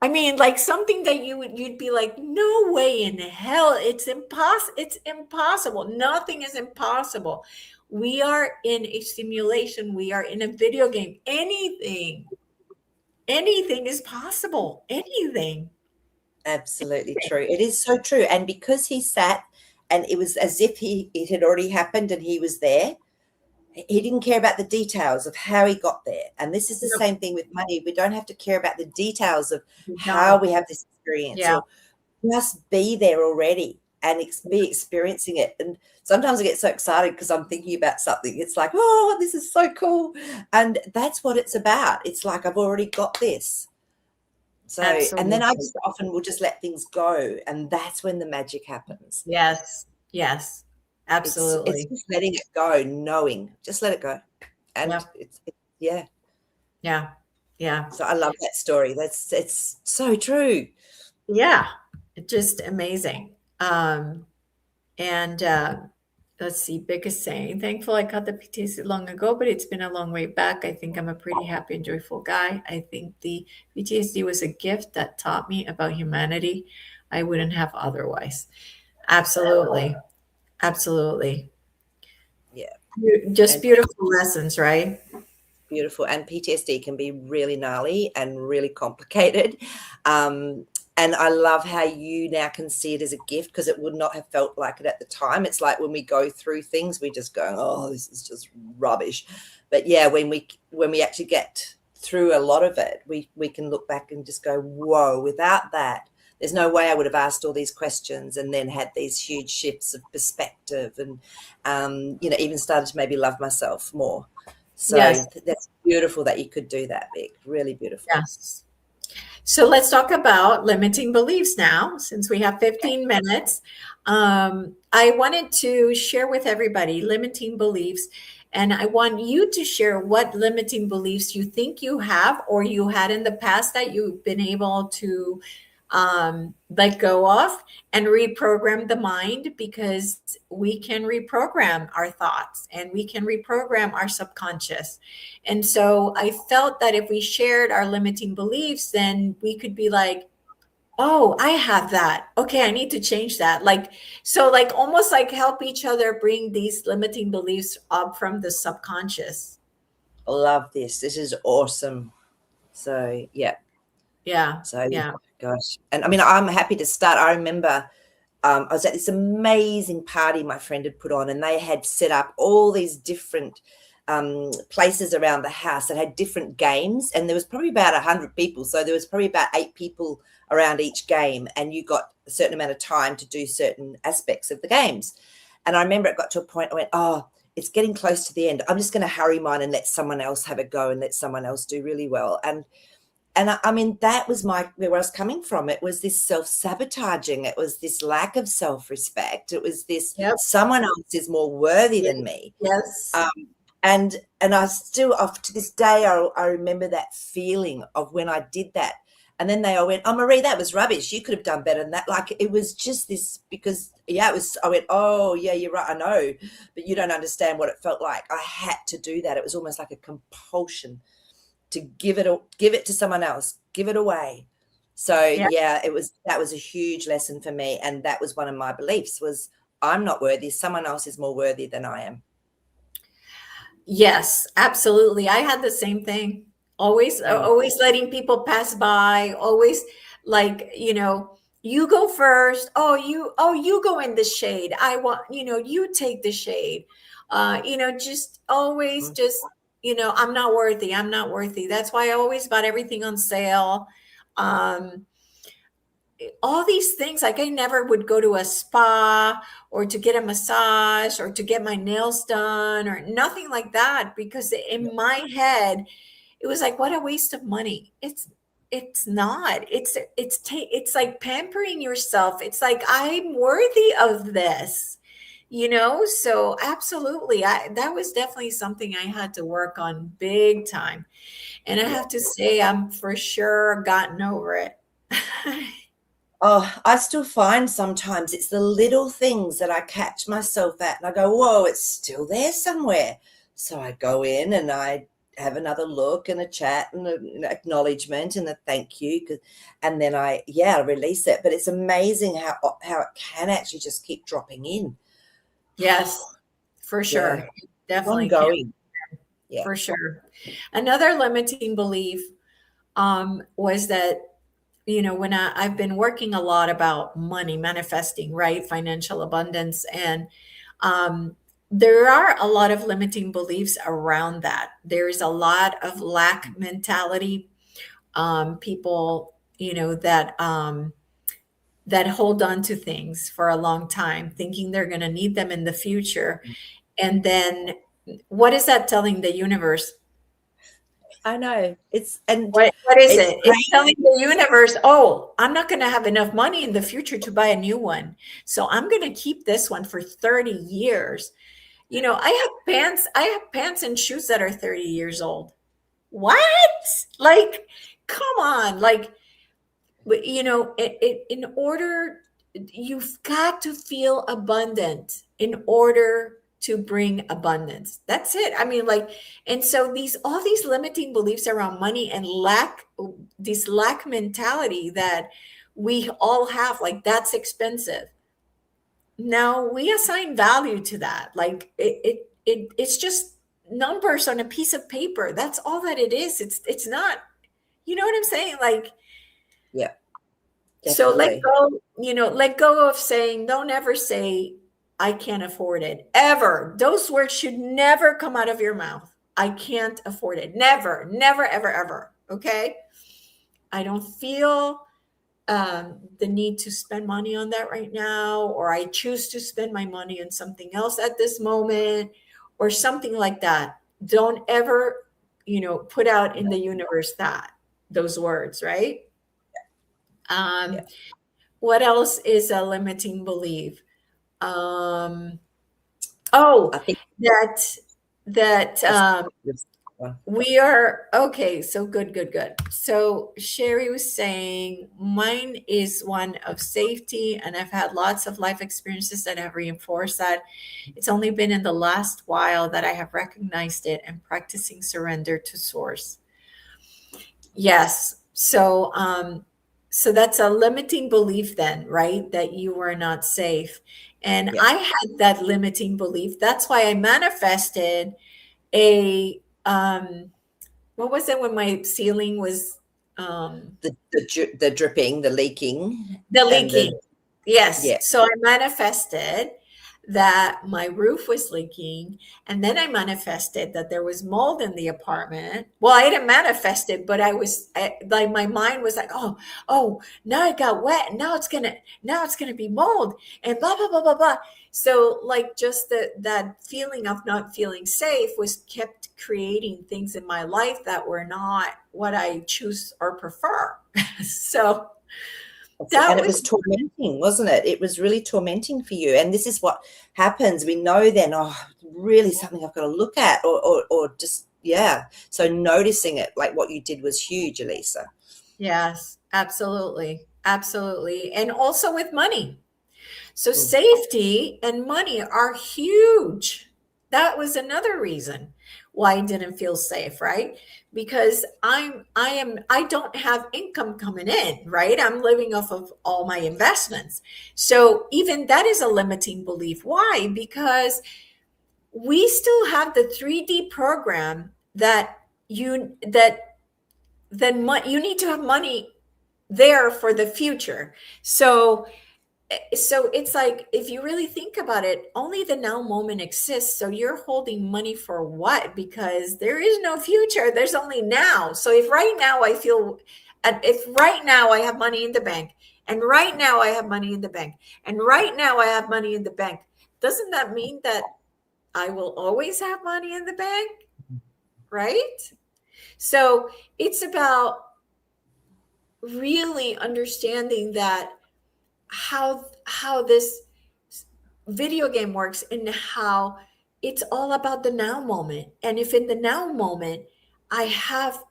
I mean, like something that you'd be like, no way in hell, it's impossible. Nothing is impossible. We are in a simulation. We are in a video game. Anything is possible. Anything. Absolutely true. It is so true. And because he sat and it was as if it had already happened and he was there, he didn't care about the details of how he got there. And this is the Yep. same thing with money. We don't have to care about the details of how No. we have this experience, Yeah. or just be there already and be experiencing it. And sometimes I get so excited because I'm thinking about something. It's like, oh, this is so cool. And that's what it's about. It's like, I've already got this. So, and then I Absolutely. just often will just let things go. And that's when the magic happens. Yes. Yes. It's Absolutely. just letting it go, knowing, just let it go. Yeah. And yeah. Yeah. Yeah. So I love that story. It's so true. Yeah. Just amazing. And let's see, biggest saying. Thankful I got the PTSD long ago, but it's been a long way back. I think I'm a pretty happy and joyful guy. I think the PTSD was a gift that taught me about humanity I wouldn't have otherwise. Absolutely. Absolutely. Yeah. Just And beautiful lessons, right? beautiful. And PTSD can be really gnarly and really complicated. Um, and I love how you now can see it as a gift, because it would not have felt like it at the time. It's like when we go through things, we just go, "Oh, this is just rubbish." But yeah, when we actually get through a lot of it, we can look back and just go, "Whoa!" Without that, there's no way I would have asked all these questions and then had these huge shifts of perspective, and even started to maybe love myself more. Yes. So that's beautiful that you could do that, Vic. Really beautiful. Yes. So let's talk about limiting beliefs now, since we have Okay. 15 minutes. I wanted to share with everybody limiting beliefs, and I want you to share what limiting beliefs you think you have or you had in the past that you've been able to let go of and reprogram the mind, because we can reprogram our thoughts and we can reprogram our subconscious. And so I felt that if we shared our limiting beliefs, then we could be like, oh, I have that. Okay, I need to change that. Like almost like help each other bring these limiting beliefs up from the subconscious. Love this. This is awesome. So yeah. Yeah. So Yeah. gosh. And I mean, I'm happy to start. I remember I was at this amazing party my friend had put on, and they had set up all these different places around the house that had different games. And there was probably about 100 people. So there was probably about 8 people around each game, and you got a certain amount of time to do certain aspects of the games. And I remember it got to a point I went, oh, it's getting close to the end. I'm just going to hurry mine and let someone else have a go and let someone else do really well. And I mean, that was where I was coming from. It was this self-sabotaging. It was this lack of self-respect. It was this Yep. someone else is more worthy Yes. than me. Yes. Um, and I still, up to this day, I remember that feeling of when I did that. And then they all went, "Oh, Maree, that was rubbish. You could have done better than that." Like, it was just this, because, yeah, it was, I went, "Oh, yeah, you're right. I know, but you don't understand what it felt like." I had to do that. It was almost like a compulsion to give it to someone else, give it away. So Yeah. yeah, that was a huge lesson for me, and that was one of my beliefs, was I'm not worthy, someone else is more worthy than I am. Yes, absolutely. I had the same thing. Always, Mm. always letting people pass by. Always, you go first. Oh, you go in the shade. I want, you take the shade. Just always, Mm. just, I'm not worthy. I'm not worthy. That's why I always bought everything on sale. Um, all these things, like I never would go to a spa or to get a massage or to get my nails done or nothing like that, because in my head it was like, what a waste of money. It's not. It's like pampering yourself. It's like, I'm worthy of this, so absolutely, that was definitely something I had to work on big time, and I Yeah. have to say I'm for sure gotten over it. Oh, I still find sometimes it's the little things that I catch myself at, and I go, "Whoa, it's still there somewhere." So I go in and I have another look and a chat and an acknowledgement and a thank you, and then I release it. But it's amazing how it can actually just keep dropping in. Yes, for Yeah, sure. Definitely can, ongoing. Yeah. for sure. Another limiting belief was that, when I've been working a lot about money, manifesting, right? Financial abundance. And there are a lot of limiting beliefs around that. There's a lot of lack mentality. People, that hold on to things for a long time, thinking they're going to need them in the future. And then what is that telling the universe? I know. And What is it's it? It's crazy. telling the universe, oh, I'm not going to have enough money in the future to buy a new one. So I'm going to keep this one for 30 years. I have pants and shoes that are 30 years old. What? Like, come on. Like, but in order, you've got to feel abundant in order to bring abundance. That's it. I mean, like, and so all these limiting beliefs around money and this lack mentality that we all have, like, that's expensive. Now we assign value to that. Like, it's just numbers on a piece of paper. That's all that it is. It's not, you know what I'm saying? Like, Yeah, so let definitely. go, let go of saying, don't ever say, I can't afford it. Ever. Those words should never come out of your mouth. I can't afford it. Never, never, ever, ever. Okay. I don't feel the need to spend money on that right now, or I choose to spend my money on something else at this moment, or something like that. Don't ever, put out in the universe those words, right? Yeah, Um, what else is a limiting belief? Um, oh, I think that that that's this one. we are okay. So good, good, good. So Sherry was saying mine is one of safety, and I've had lots of life experiences that have reinforced that. It's only been in the last while that I have recognized it and practicing surrender to source. Yes. So that's a limiting belief then, right? That you were not safe. And Yeah, I had that limiting belief. That's why I manifested a what was it when my ceiling was um the dripping, the leaking, the and leaking. the Yes. yeah. So I manifested that my roof was leaking. And then I manifested that there was mold in the apartment. Well, I didn't manifest it, but like my mind was like, now it got wet. Now it's gonna be mold and blah, blah, blah, blah, blah. So like just that feeling of not feeling safe was kept creating things in my life that were not what I choose or prefer. So And that it was was tormenting, wasn't it? It was really tormenting for you. And this is what happens. We know then, oh, really something I've got to look at, or just, yeah. So noticing it, like what you did was huge, Elisa. Yes, absolutely. Absolutely. And also with money. So Mm, safety and money are huge. That was another reason why I didn't feel safe, right? Because I don't have income coming in, right? I'm living off of all my investments. So even that is a limiting belief. Why? Because we still have the 3D program that you that then you need to have money there for the future. So it's like if you really think about it, only the now moment exists. So you're holding money for what? Because there is no future, there's only now. So if right now I feel, and if right now I have money in the bank, and right now I have money in the bank, and right now I have money in the bank, doesn't that mean that I will always have money in the bank, right? So it's about really understanding that how this video game works, and how it's all about the now moment. And if in the now moment I have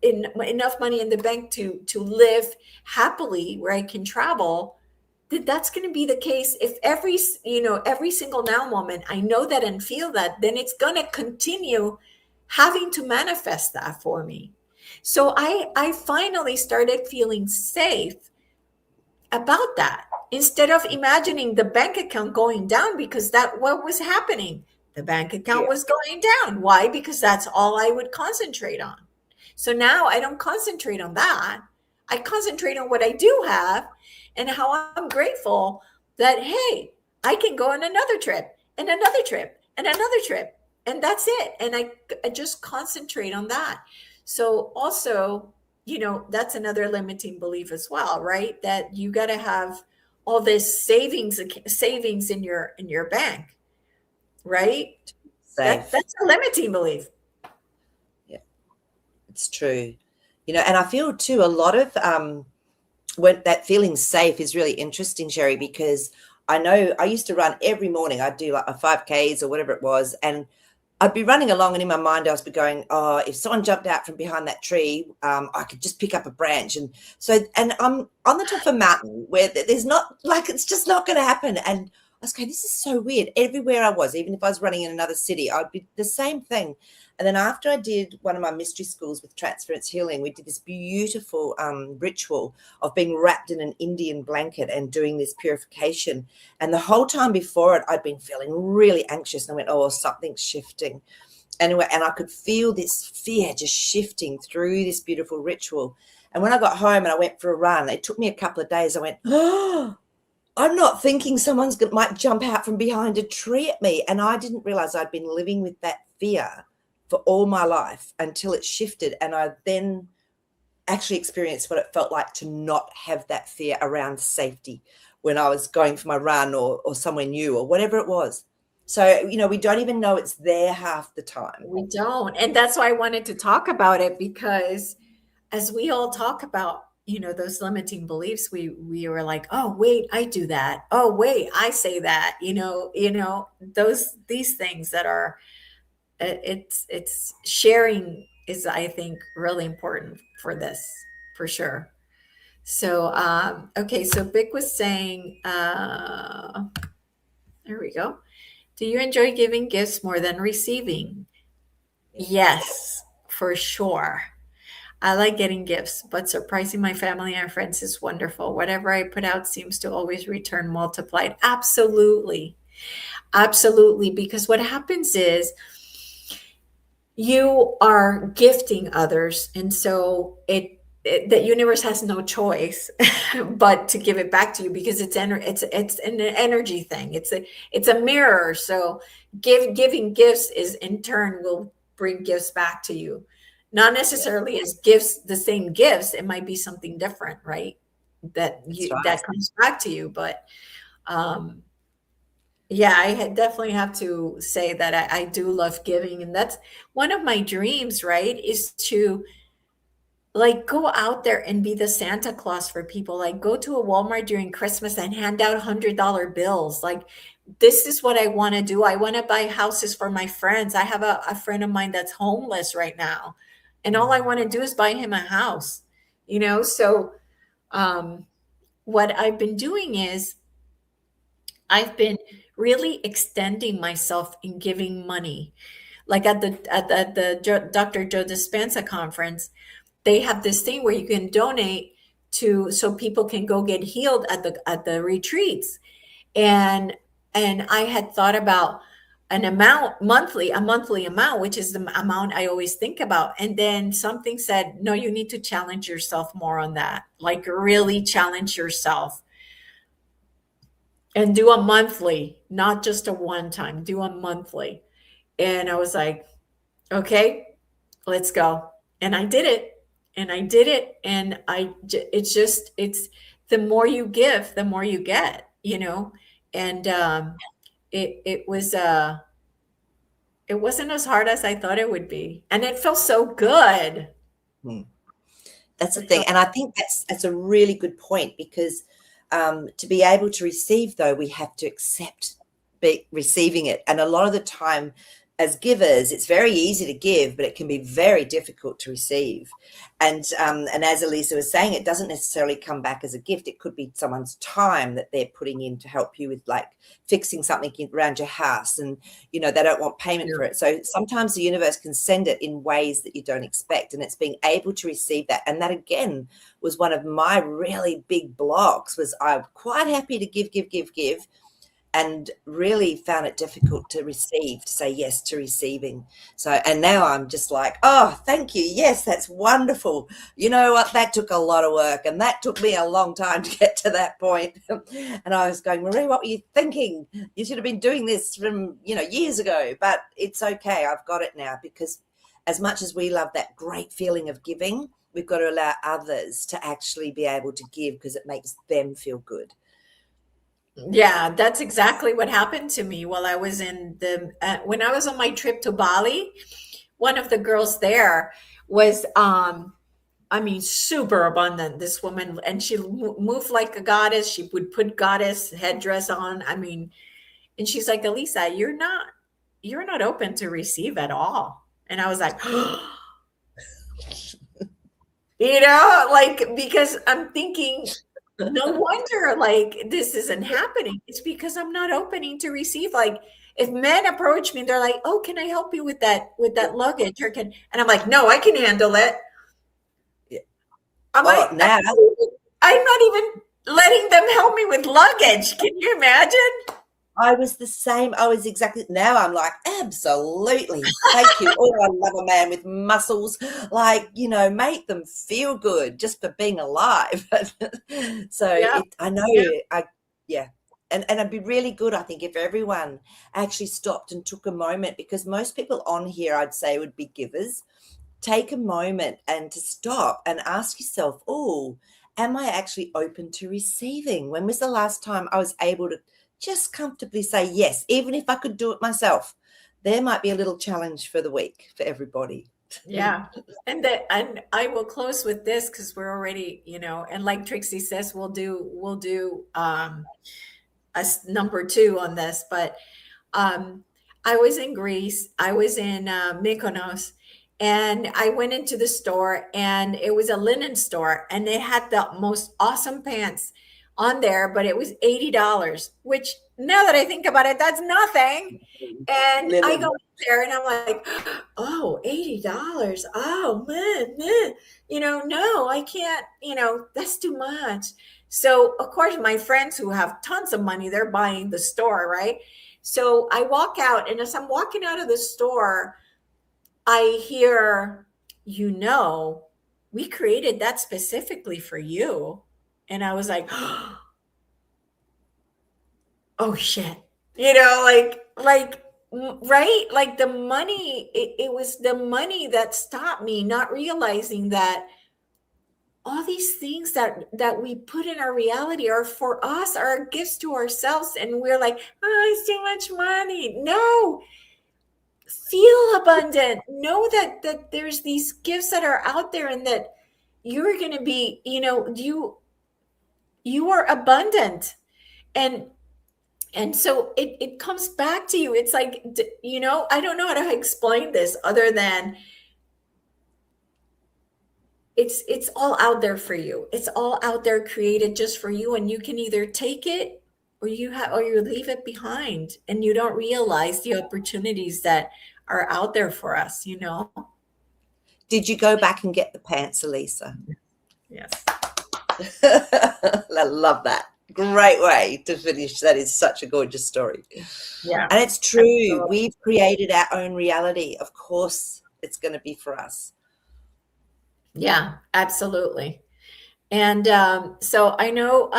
enough money in the bank to live happily where I can travel, then that's going to be the case. If every single now moment I know that and feel that, then it's going to continue having to manifest that for me. So I finally started feeling safe about that, instead of imagining the bank account going down, because that what was happening. The bank account yeah. was going down. Why? Because that's all I would concentrate on. So now I don't concentrate on that. I concentrate on what I do have, and how I'm grateful that, hey, I can go on another trip and another trip and another trip, and that's it. And I just concentrate on that. So also, that's another limiting belief as well, right? That you got to have all this savings in your bank, right? Safe. That's a limiting belief. Yeah, it's true. And I feel too a lot of when that feeling safe is really interesting, Sherry, because I know I used to run every morning. I'd do like a 5Ks or whatever it was, and I'd be running along, and in my mind, I was be going, "Oh, if someone jumped out from behind that tree, I could just pick up a branch." And I'm on the top of a mountain where there's not, like, it's just not going to happen. And I was going, this is so weird. Everywhere I was, even if I was running in another city, I'd be the same thing. And then after I did one of my mystery schools with transference healing, we did this beautiful ritual of being wrapped in an Indian blanket and doing this purification. And the whole time before it, I'd been feeling really anxious. And I went, oh, something's shifting. Anyway, and I could feel this fear just shifting through this beautiful ritual. And when I got home and I went for a run, it took me a couple of days. I went, oh, I'm not thinking might jump out from behind a tree at me. And I didn't realize I'd been living with that fear for all my life until it shifted. And I then actually experienced what it felt like to not have that fear around safety when I was going for my run or somewhere new or whatever it was. So, we don't even know it's there half the time. We don't. And that's why I wanted to talk about it, because as we all talk about, those limiting beliefs, we were like, oh wait, I do that. Oh wait, I say that. These things that are, it's sharing is, I think, really important for this, for sure. So okay, so Vic was saying, there we go. Do you enjoy giving gifts more than receiving? Yes, for sure. I like getting gifts, but surprising my family and friends is wonderful. Whatever I put out seems to always return multiplied. Absolutely. Absolutely. Because what happens is you are gifting others. And so the universe has no choice but to give it back to you, because it's an energy thing. It's a mirror. So giving gifts is in turn will bring gifts back to you. Not Yeah, necessarily as gifts, the same gifts. It might be something different, right? that's right. That comes back to you. But um yeah, definitely have to say that I do love giving. And that's one of my dreams, right? Is to like go out there and be the Santa Claus for people. Like go to a Walmart during Christmas and hand out $100 bills. Like this is what I want to do. I want to buy houses for my friends. I have a friend of mine that's homeless right now. And all I want to do is buy him a house, So um, what I've been doing is I've been really extending myself in giving money. Like at the Dr. Joe Dispenza conference, they have this thing where you can donate to so people can go get healed at the retreats. And I had thought about an amount monthly, a monthly amount, which is the amount I always think about. And then something said, no, you need to challenge yourself more on that. Like really challenge yourself and do a monthly, not just a one time, do a monthly. And I was like, okay, let's go. And I did it. And I did it. And it's the more you give, the more you get. And it wasn't as hard as I thought it would be. And it felt so good. Hmm. That's the It thing, felt, and I think that's a really good point because to be able to receive, though, we have to accept receiving it, and a lot of the time, as givers, it's very easy to give, but it can be very difficult to receive. And as Elisa was saying, it doesn't necessarily come back as a gift. It could be someone's time that they're putting in to help you with, like fixing something around your house, and they don't want payment for it. So sometimes the universe can send it in ways that you don't expect, and it's being able to receive that. And that again was one of my really big blocks. Was I'm quite happy to give, and really found it difficult to receive, to say yes to receiving. So, and now I'm just like, oh, thank you. Yes, that's wonderful. You know what? That took a lot of work, and that took me a long time to get to that point. And I was going, Maree, what were you thinking? You should have been doing this from, years ago, but it's okay. I've got it now, because as much as we love that great feeling of giving, we've got to allow others to actually be able to give because it makes them feel good. yeah, that's exactly what happened to me while I was when I was on my trip to Bali. One of the girls there was, I mean, super abundant, this woman, and she moved like a goddess. She would put goddess headdress on. I mean, and she's like, Elisa, you're not open to receive at all. And I was like, like, because I'm thinking, no wonder like this isn't happening. It's because I'm not opening to receive. Like if men approach me and they're like, "Oh, can I help you with that luggage?" Or can and I'm like, "No, I can handle it." Yeah. I'm Oh, like, now I'm not even letting them help me with luggage. Can you imagine? I was the same. I was exactly now I'm like, absolutely. Thank you. Oh, I love a man with muscles. Like, make them feel good just for being alive. So Yeah, I know yeah, I yeah. And it'd be really good, I think, if everyone actually stopped and took a moment because most people on here I'd say would be givers. Take a moment and to stop and ask yourself, oh, am I actually open to receiving? When was the last time I was able to just comfortably say yes, even if I could do it myself? There might be a little challenge for the week for everybody. yeah. And I will close with this because we're already, and like Trixie says, we'll do number two on this, but I was in Greece. I was in Mykonos, and I went into the store, and it was a linen store, and they had the most awesome pants on there, but it was $80, which now that I think about it, that's nothing. And I go Linen. in there, and I'm like, oh, $80. Oh man, man. No, I can't. That's too much. So of course, my friends who have tons of money, they're buying the store, right? So I walk out, and as I'm walking out of the store, I hear, we created that specifically for you. And I was like, oh shit. Right? Like the money, it was the money that stopped me, not realizing that all these things that we put in our reality are for us, are gifts to ourselves. And we're like, oh, it's too much money. No, feel abundant, know that there's these gifts that are out there, and that you're going to be, you are abundant. And so it comes back to you. It's like, I don't know how to explain this other than it's all out there for you. It's all out there created just for you, and you can either take it, or you leave it behind, and you don't realize the opportunities that are out there for us. Did you go back and get the pants, Elisa? Yes. I love that. Great way to finish. That is such a gorgeous story. Yeah. And it's true. Absolutely. We've created our own reality. Of course, it's going to be for us. Yeah, absolutely. And so I know,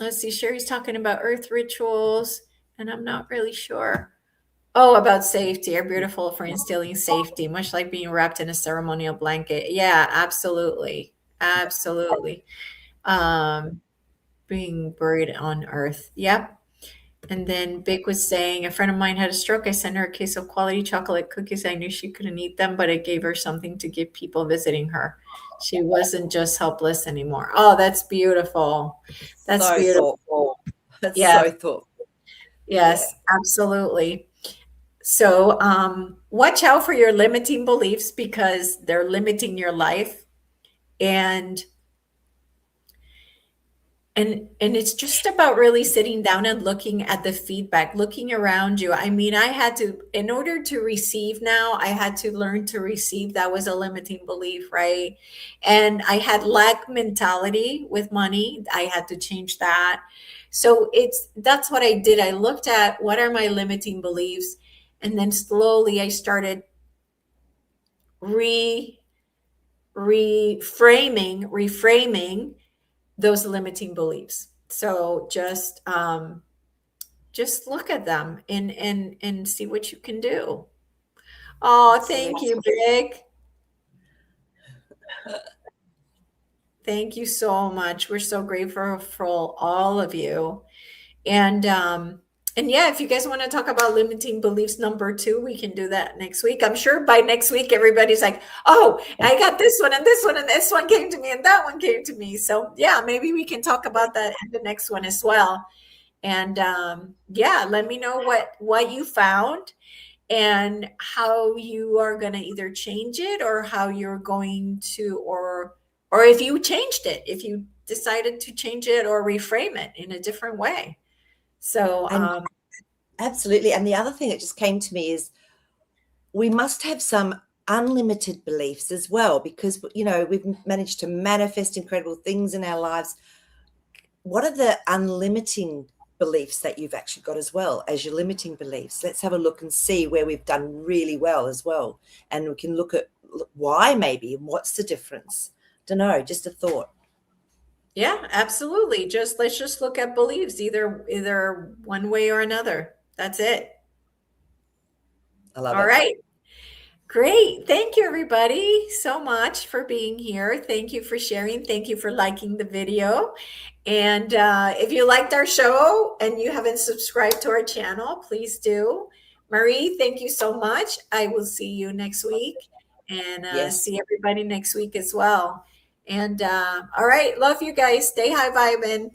let's see, Sherry's talking about earth rituals, and I'm not really sure. Oh, about safety, are beautiful for instilling safety, much like being wrapped in a ceremonial blanket. Yeah, absolutely. Absolutely. Um, being buried on earth. Yep. And then Big was saying, a friend of mine had a stroke. I sent her a case of quality chocolate cookies. I knew she couldn't eat them, but it gave her something to give people visiting her. She wasn't just helpless anymore. Oh, that's beautiful. That's So beautiful. thoughtful. That's Yes, so thoughtful. Yeah. yes, absolutely. So, watch out for your limiting beliefs because they're limiting your life. And and it's just about really sitting down and looking at the feedback, looking around you. I mean, I had to, in order to receive now, I had to learn to receive. That was a limiting belief, right? And I had lack mentality with money. I had to change that. So that's what I did. I looked at what are my limiting beliefs, and then slowly I started re reframing those limiting beliefs. So just look at them and see what you can do. Oh, thank Absolutely. you, Big. Thank you so much. We're so grateful for all of you. And yeah, if you guys want to talk about limiting beliefs number two, we can do that next week. I'm sure by next week everybody's like, oh, I got this one and this one and this one came to me and that one came to me. So yeah, maybe we can talk about that in the next one as well. And yeah, let me know what you found and how you are going to either change it, or how you're going to, or if you changed it, if you decided to change it or reframe it in a different way. So, And absolutely. And the other thing that just came to me is we must have some unlimited beliefs as well, because we've managed to manifest incredible things in our lives. What are the unlimiting beliefs that you've actually got as well as your limiting beliefs? Let's have a look and see where we've done really well as well, and we can look at why, maybe, and what's the difference. Don't know, just a thought. yeah, absolutely. Just let's just look at beliefs, either one way or another. That's it. I love All it. right. Great. Thank you, everybody, so much for being here. Thank you for sharing. Thank you for liking the video. And if you liked our show and you haven't subscribed to our channel, please do. Maree, thank you so much. I will see you next week and Yes. see everybody next week as well. And all right, love you guys. Stay high vibing.